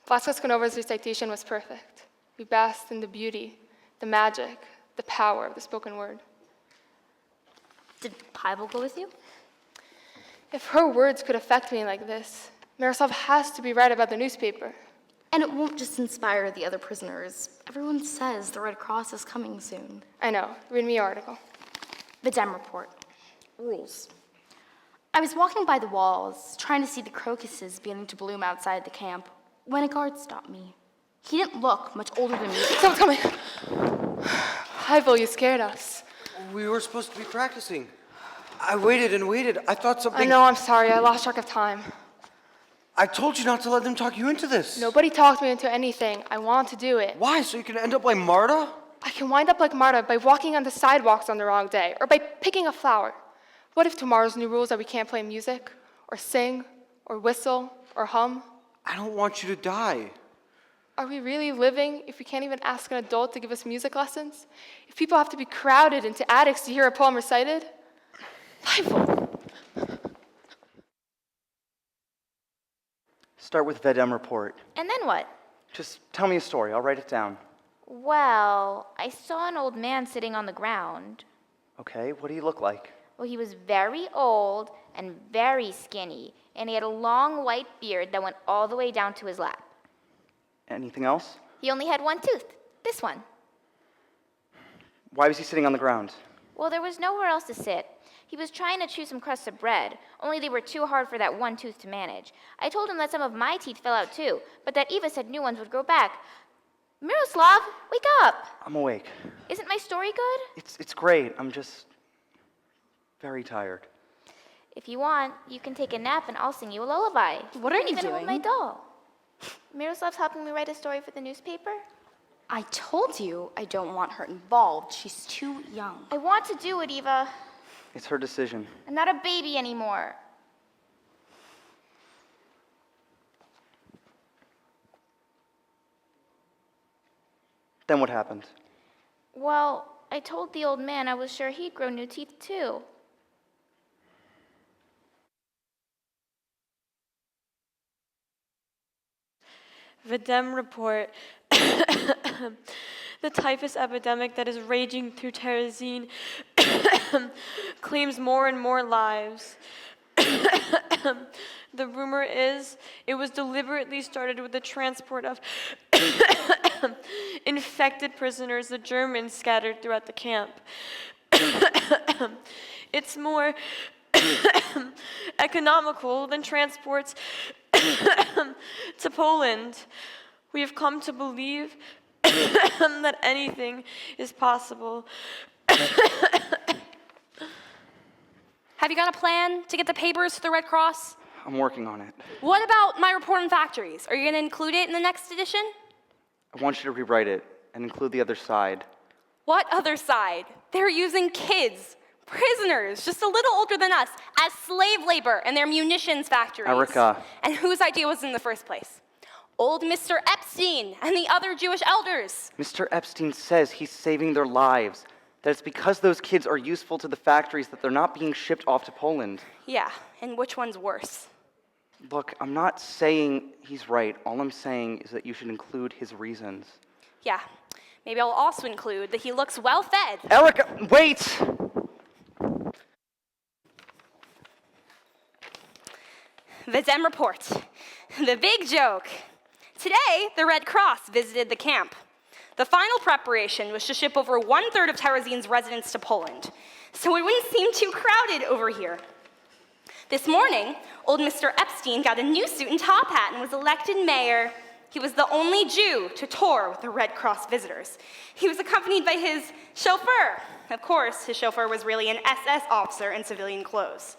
Vaska Skanova's recitation was perfect. We basked in the beauty, the magic, the power of the spoken word. Did Pavel go with you? If her words could affect me like this, Miroslav has to be right about the newspaper. And it won't just inspire the other prisoners. Everyone says the Red Cross is coming soon. I know. Read me your article. The Dem report. Rules. I was walking by the walls, trying to see the crocuses beginning to bloom outside the camp, when a guard stopped me. He didn't look much older than me. Someone's coming! Pavel, you scared us. We were supposed to be practicing. I waited and waited. I thought something... I know, I'm sorry. I lost track of time. I told you not to let them talk you into this. Nobody talked me into anything. I want to do it. Why? So you can end up like Marta? I can wind up like Marta by walking on the sidewalks on the wrong day, or by picking a flower. What if tomorrow's new rules that we can't play music, or sing, or whistle, or hum? I don't want you to die. Are we really living if we can't even ask an adult to give us music lessons? If people have to be crowded into attics to hear a poem recited? Bible. Start with Vedem report. And then what? Just tell me a story. I'll write it down. Well, I saw an old man sitting on the ground. Okay, what do you look like? Well, he was very old and very skinny, and he had a long white beard that went all the way down to his lap. Anything else? He only had one tooth, this one. Why was he sitting on the ground? Well, there was nowhere else to sit. He was trying to chew some crusts of bread, only they were too hard for that one tooth to manage. I told him that some of my teeth fell out too, but that Eva said new ones would grow back. Miroslav, wake up! I'm awake. Isn't my story good? It's great. I'm just very tired. If you want, you can take a nap and I'll sing you a lullaby. What are you even hold my doing? doll. Miroslav's helping me write a story for the newspaper. I told you I don't want her involved. She's too young. I want to do it, Eva. It's her decision. I'm not a baby anymore. Then what happened? Well, I told the old man I was sure he'd grow new teeth too. Videm report. The typhus epidemic that is raging through Terezin claims more and more lives. The rumor is it was deliberately started with the transport of infected prisoners the Germans scattered throughout the camp. It's more economical than transports to Poland. We have come to believe that anything is possible. Have you got a plan to get the papers to the Red Cross? I'm working on it. What about my report on factories? Are you going to include it in the next edition? I want you to rewrite it and include the other side. What other side? They're using kids, prisoners, just a little older than us, as slave labor in their munitions factories. Erica. And whose idea was in the first place? Old Mr. Epstein and the other Jewish elders. Mr. Epstein says he's saving their lives. That it's because those kids are useful to the factories that they're not being shipped off to Poland. Yeah, and which one's worse? Look, I'm not saying he's right. All I'm saying is that you should include his reasons. Yeah, maybe I'll also include that he looks well-fed. Erica, wait! The Dem report. The big joke. Today, the Red Cross visited the camp. The final preparation was to ship over 1/3 of Terezin's residents to Poland, so it wouldn't seem too crowded over here. This morning, old Mr. Epstein got a new suit and top hat and was elected mayor. He was the only Jew to tour with the Red Cross visitors. He was accompanied by his chauffeur. Of course, his chauffeur was really an SS officer in civilian clothes.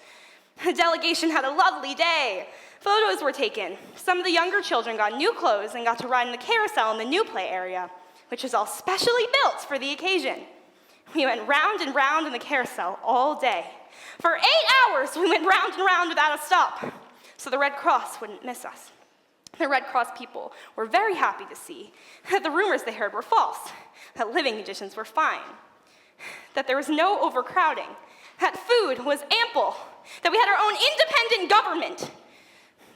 The delegation had a lovely day. Photos were taken. Some of the younger children got new clothes and got to ride in the carousel in the new play area, which was all specially built for the occasion. We went round and round in the carousel all day. For 8 hours, we went round and round without a stop, so the Red Cross wouldn't miss us. The Red Cross people were very happy to see that the rumors they heard were false, that living conditions were fine, that there was no overcrowding, that food was ample, that we had our own independent government.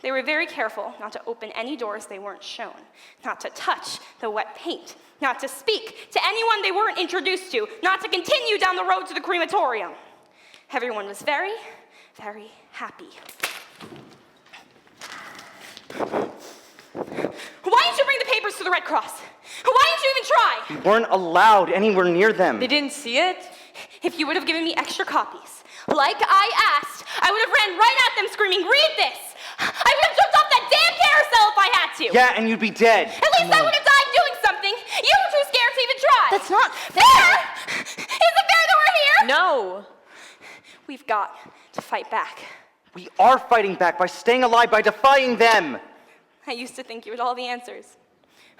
They were very careful not to open any doors they weren't shown, not to touch the wet paint, not to speak to anyone they weren't introduced to, not to continue down the road to the crematorium. Everyone was very, very happy. Why didn't you bring the papers to the Red Cross? Why didn't you even try? We weren't allowed anywhere near them. They didn't see it? If you would have given me extra copies, like I asked, I would have ran right at them screaming, "Read this!" I would have jumped off that damn carousel if I had to. Yeah, and you'd be dead. At least I would have died doing something. You were too scared to even try. That's not fair. Is it fair that we're here? No. We've got to fight back. We are fighting back by staying alive, by defying them. I used to think you had all the answers.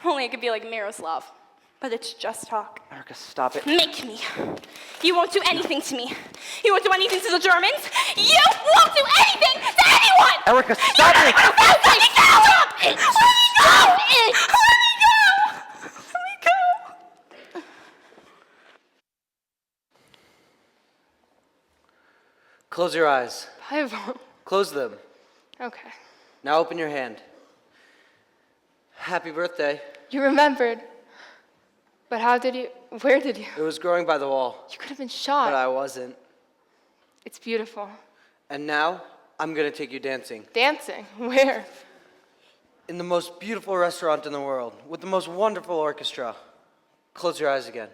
Only I could be like Miroslav. But it's just talk. Erica, stop it. Make me. You won't do anything to me. You won't do anything to the Germans. You won't do anything to anyone! Erica, stop it! Let me go! Stop it! Let me go! Let me go! Close your eyes. I won't. Close them. Okay. Now open your hand. Happy birthday. You remembered. But where did you? It was growing by the wall, You could have been shot. but I wasn't. It's beautiful. And now, I'm gonna take you dancing. Dancing? Where? In the most beautiful restaurant in the world, with the most wonderful orchestra. Close your eyes again.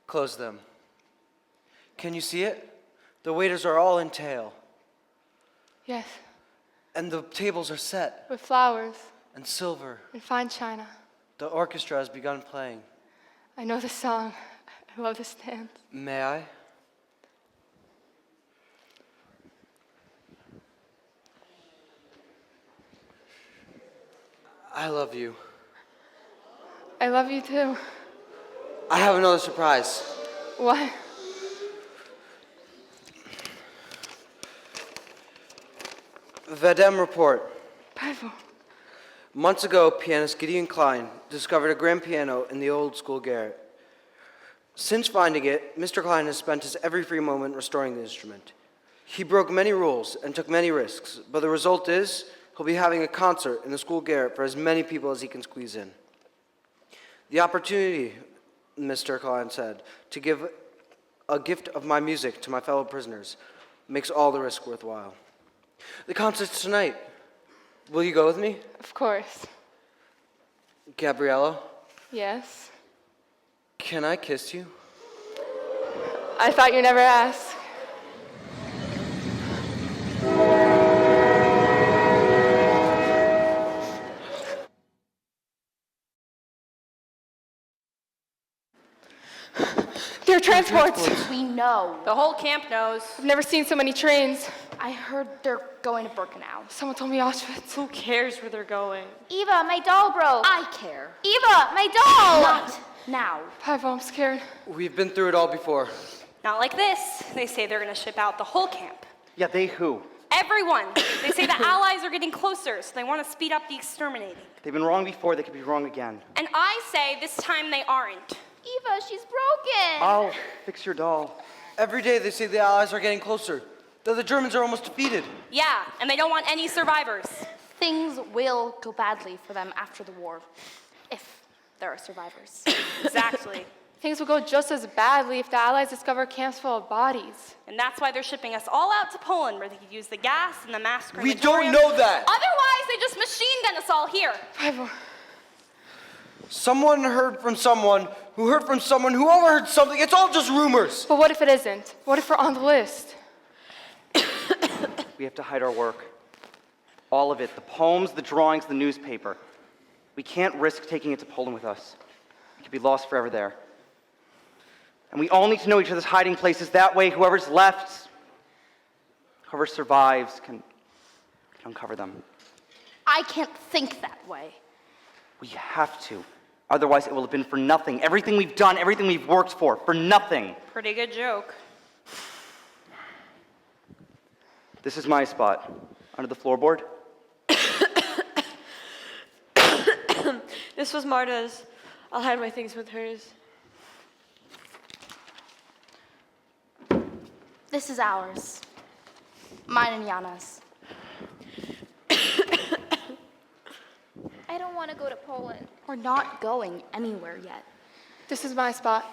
Close them. Can you see it? The waiters are all in tail, Yes, and the tables are set, with flowers and silver. and fine china. The orchestra has begun playing. I know the song. I love this dance. May I? I love you. I love you too. I have another surprise. What? Vedem report. Pavel. Months ago, pianist Gideon Klein discovered a grand piano in the old school garret. Since finding it, Mr. Klein has spent his every free moment restoring the instrument. He broke many rules and took many risks, but the result is he'll be having a concert in the school garret for as many people as he can squeeze in. The opportunity, Mr. Klein said, to give a gift of my music to my fellow prisoners makes all the risk worthwhile. The concert's tonight. Will you go with me? Of course. Gabriella, Yes. can I kiss you? I thought you never asked. They're transports. We know. The whole camp knows. I've never seen so many trains. I heard they're going to Birkenau. Someone told me Auschwitz. Who cares where they're going? Eva, my doll broke. I care. Eva, my doll! Not now. Pavel, I'm scared. We've been through it all before. Not like this. They say they're going to ship out the whole camp. Yeah, they who? Everyone. They say the Allies are getting closer, so they want to speed up the exterminating. They've been wrong before, they could be wrong again. And I say this time they aren't. Eva, she's broken. I'll fix your doll. Every day they say the Allies are getting closer, that the Germans are almost defeated. Yeah, and they don't want any survivors. Things will go badly for them after the war, if there are survivors. Exactly. Things will go just as badly if the Allies discover camps full of bodies. And that's why they're shipping us all out to Poland, where they could use the gas and the mass We crematorium. don't know that. Otherwise, they just machine gun us all here. Pavel. Someone heard from someone who heard from someone who overheard something. It's all just rumors. But what if it isn't? What if we're on the list? We have to hide our work. All of it. The poems, the drawings, the newspaper. We can't risk taking it to Poland with us. We could be lost forever there. And we all need to know each other's hiding places. That way, whoever's left, whoever survives, can uncover them. I can't think that way. We have to. Otherwise, it will have been for nothing. Everything we've done, everything we've worked for nothing. Pretty good joke. This is my spot. Under the floorboard. This was Marta's. I'll hide my things with hers. This is ours. Mine and Yana's. I don't want to go to Poland. We're not going anywhere yet. This is my spot.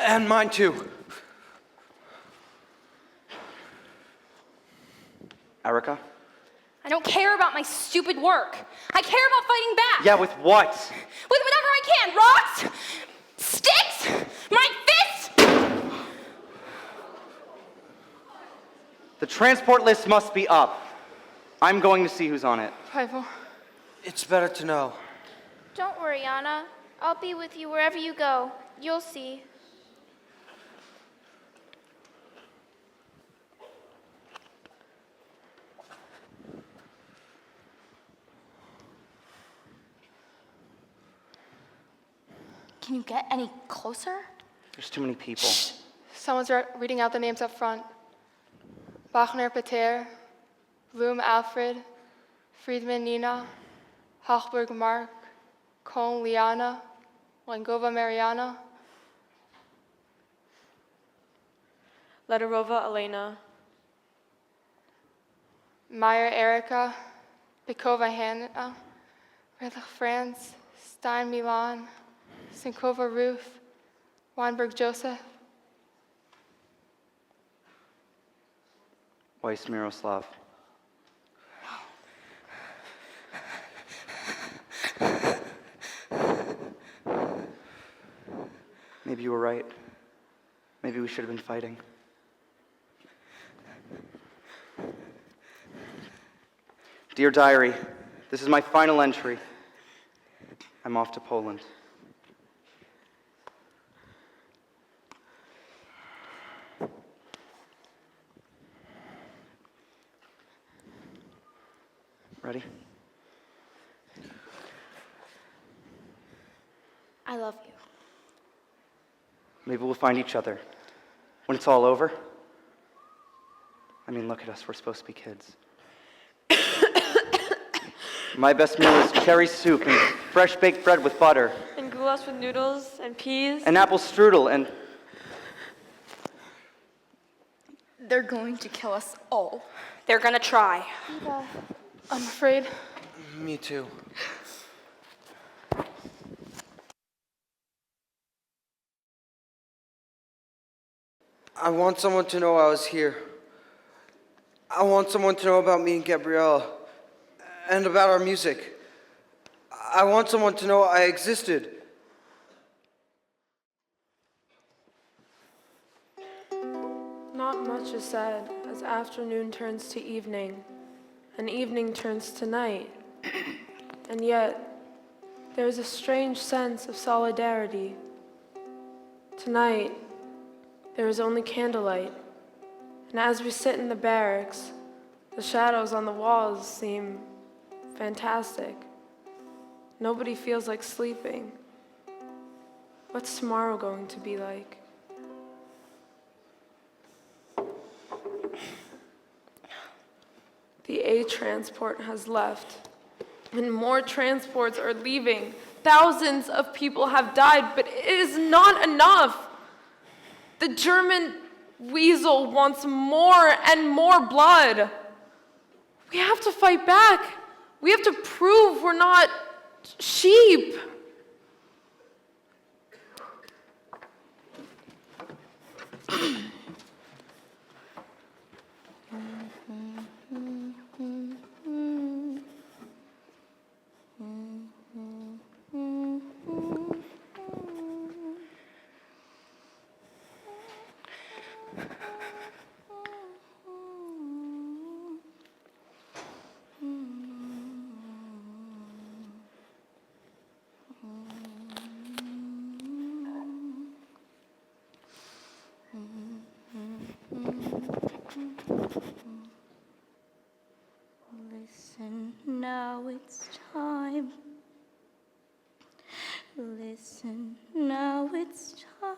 And mine too. Erica? I don't care about my stupid work. I care about fighting back. Yeah, with what? With whatever I can. Rocks, sticks, my fists. The transport list must be up. I'm going to see who's on it. Pavel. It's better to know. Don't worry, Anna. I'll be with you wherever you go. You'll see. Can you get any closer? There's too many people. Someone's reading out the names up front. Bachner Peter, Bloom Alfred, Friedman Nina, Hochberg Mark, Kohn Liana, Langova Mariana, Ledorova Elena. Meyer Erika, Pikova Hannah, Redlich Franz, Stein Milan, Sinkova Ruth, Weinberg Joseph, Weiss Miroslav. Maybe you were right. Maybe we should have been fighting. Dear Diary, this is my final entry. I'm off to Poland. Ready? I love you. Maybe we'll find each other when it's all over. I mean, look at us. We're supposed to be kids. My best meal is cherry soup and fresh baked bread with butter. And goulash with noodles and peas. And apple strudel and... They're going to kill us all. They're gonna try. Eva, I'm afraid. Me too. I want someone to know I was here. I want someone to know about me and Gabriella, and about our music. I want someone to know I existed. Not much is said as afternoon turns to evening, and evening turns to night. And yet, there's a strange sense of solidarity. Tonight, there is only candlelight, and as we sit in the barracks, the shadows on the walls seem fantastic. Nobody feels like sleeping. What's tomorrow going to be like? The A transport has left, and more transports are leaving. Thousands of people have died, but it is not enough. The German weasel wants more and more blood. We have to fight back. We have to prove we're not sheep. Listen, now it's time. Listen, now it's time.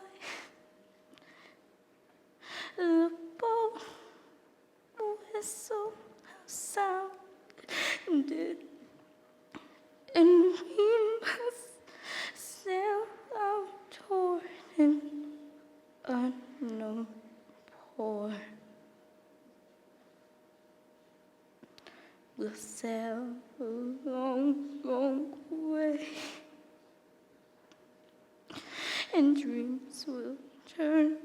The boat whistle sounded, and we must sail out toward an unknown port. We'll sail a long, long way, and dreams will turn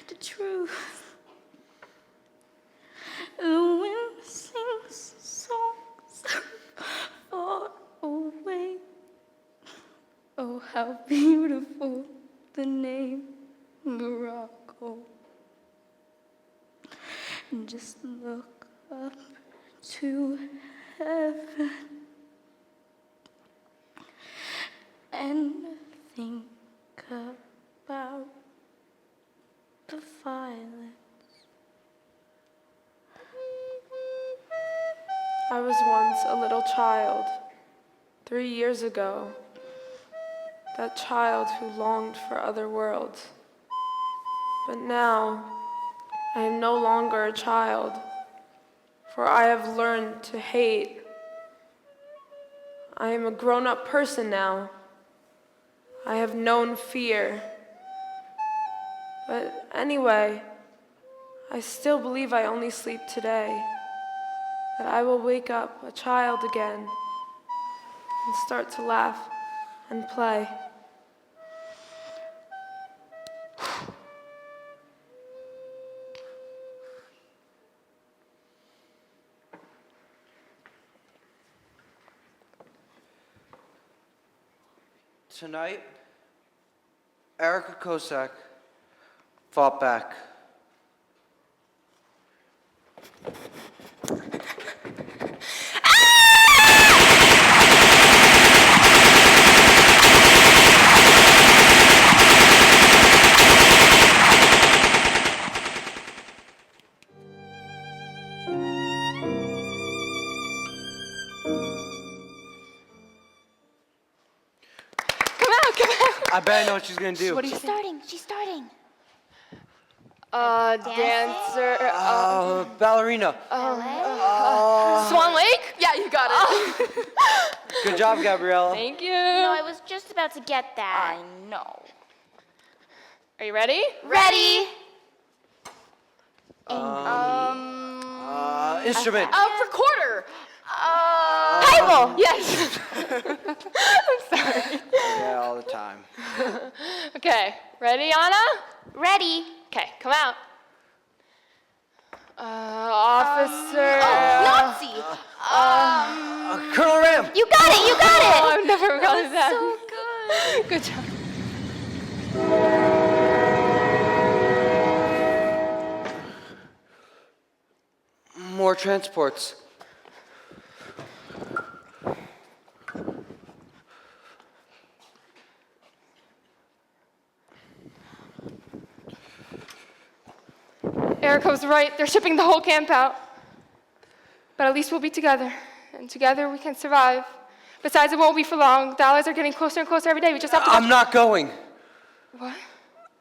to truth. The wind sings songs far away. Oh, how beautiful the name Morocco. And just look up to heaven and think about the violence. I was once a little child, 3 years ago, that child who longed for other worlds. But now, I am no longer a child, for I have learned to hate. I am a grown-up person now. I have known fear. But anyway, I still believe I only sleep today, that I will wake up a child again and start to laugh and play. Tonight, Erica Kosak fought back. Come I bet I know what she's gonna do. What do you She's think? starting. She's starting. Dancer. Ballerina. Swan Lake? Yeah, you got it. Good job, Gabriella. Thank you. No, I was just about to get that. I know. Are you ready? Ready? Instrument. Recorder. Bible. Yes. I'm sorry. Yeah, all the time. Okay, ready, Anna? Ready. Okay, come out. Officer. Nazi. Colonel Ram. You got it. You got it. Oh, I've never gotten that. So good. Good job. More transports. Erica was right. They're shipping the whole camp out. But at least we'll be together. And together we can survive. Besides, it won't be for long. The Allies are getting closer and closer every day. We just have to... I'm not going. What?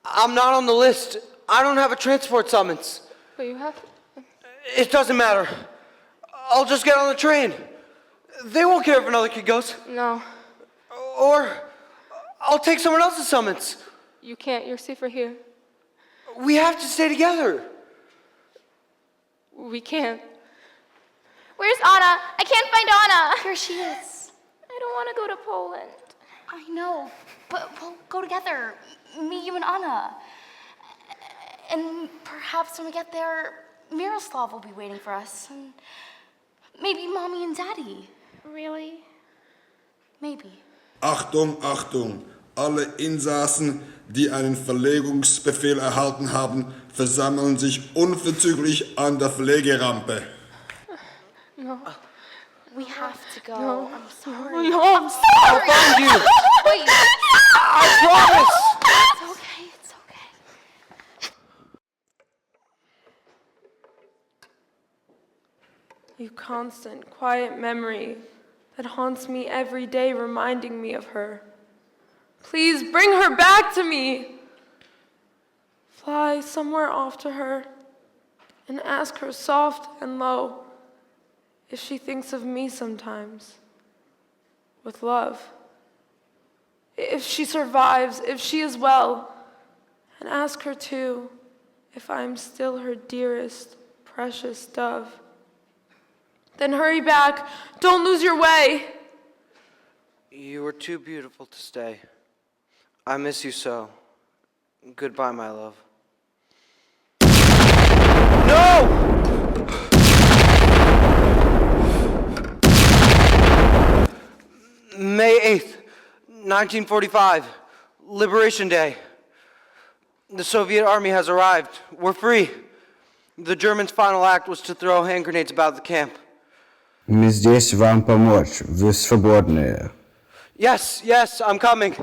I'm not on the list. I don't have a transport summons. But you have... It doesn't matter. I'll just get on the train. They won't care if another kid goes. No. Or I'll take someone else's summons. You can't. You're safer here. We have to stay together. We can't. Where's Anna? I can't find Anna. Here she is. I don't want to go to Poland. I know, but we'll go together. Me, you, and Anna. And perhaps when we get there, Miroslav will be waiting for us. And maybe Mommy and Daddy. Really? Maybe. Achtung, Achtung! Alle Insassen, die einen Verlegungsbefehl erhalten haben, versammeln sich unverzüglich an der Pflegerampe. No. We have to go. No. I'm sorry. No, I'm sorry. I'll find you. Wait. I promise. It's okay. It's okay. You constant, quiet memory that haunts me every day, reminding me of her. Please bring her back to me. Fly somewhere off to her and ask her soft and low if she thinks of me sometimes with love. If she survives, if she is well, and ask her too if I am still her dearest, precious dove. Then hurry back. Don't lose your way. You were too beautiful to stay. I miss you so. Goodbye, my love. No! May 8th, 1945, Liberation Day. The Soviet army has arrived. We're free. The Germans' final act was to throw hand grenades about the camp. Мы здесь вам помочь. Вы свободны. Yes, yes, I'm coming.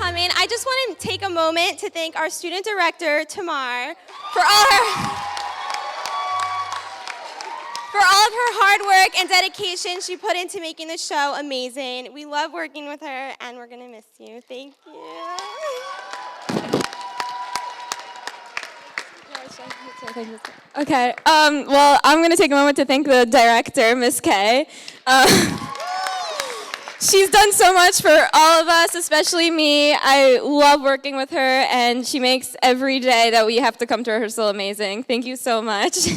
coming. I just want to take a moment to thank our student director, Tamar, for all of her hard work and dedication she put into making the show amazing. We love working with her, and we're going to miss you. Thank you. Okay, well, I'm going to take a moment to thank the director, Miss Kay. She's done so much for all of us, especially me. I love working with her, and she makes every day that we have to come to rehearsal amazing. Thank you so much.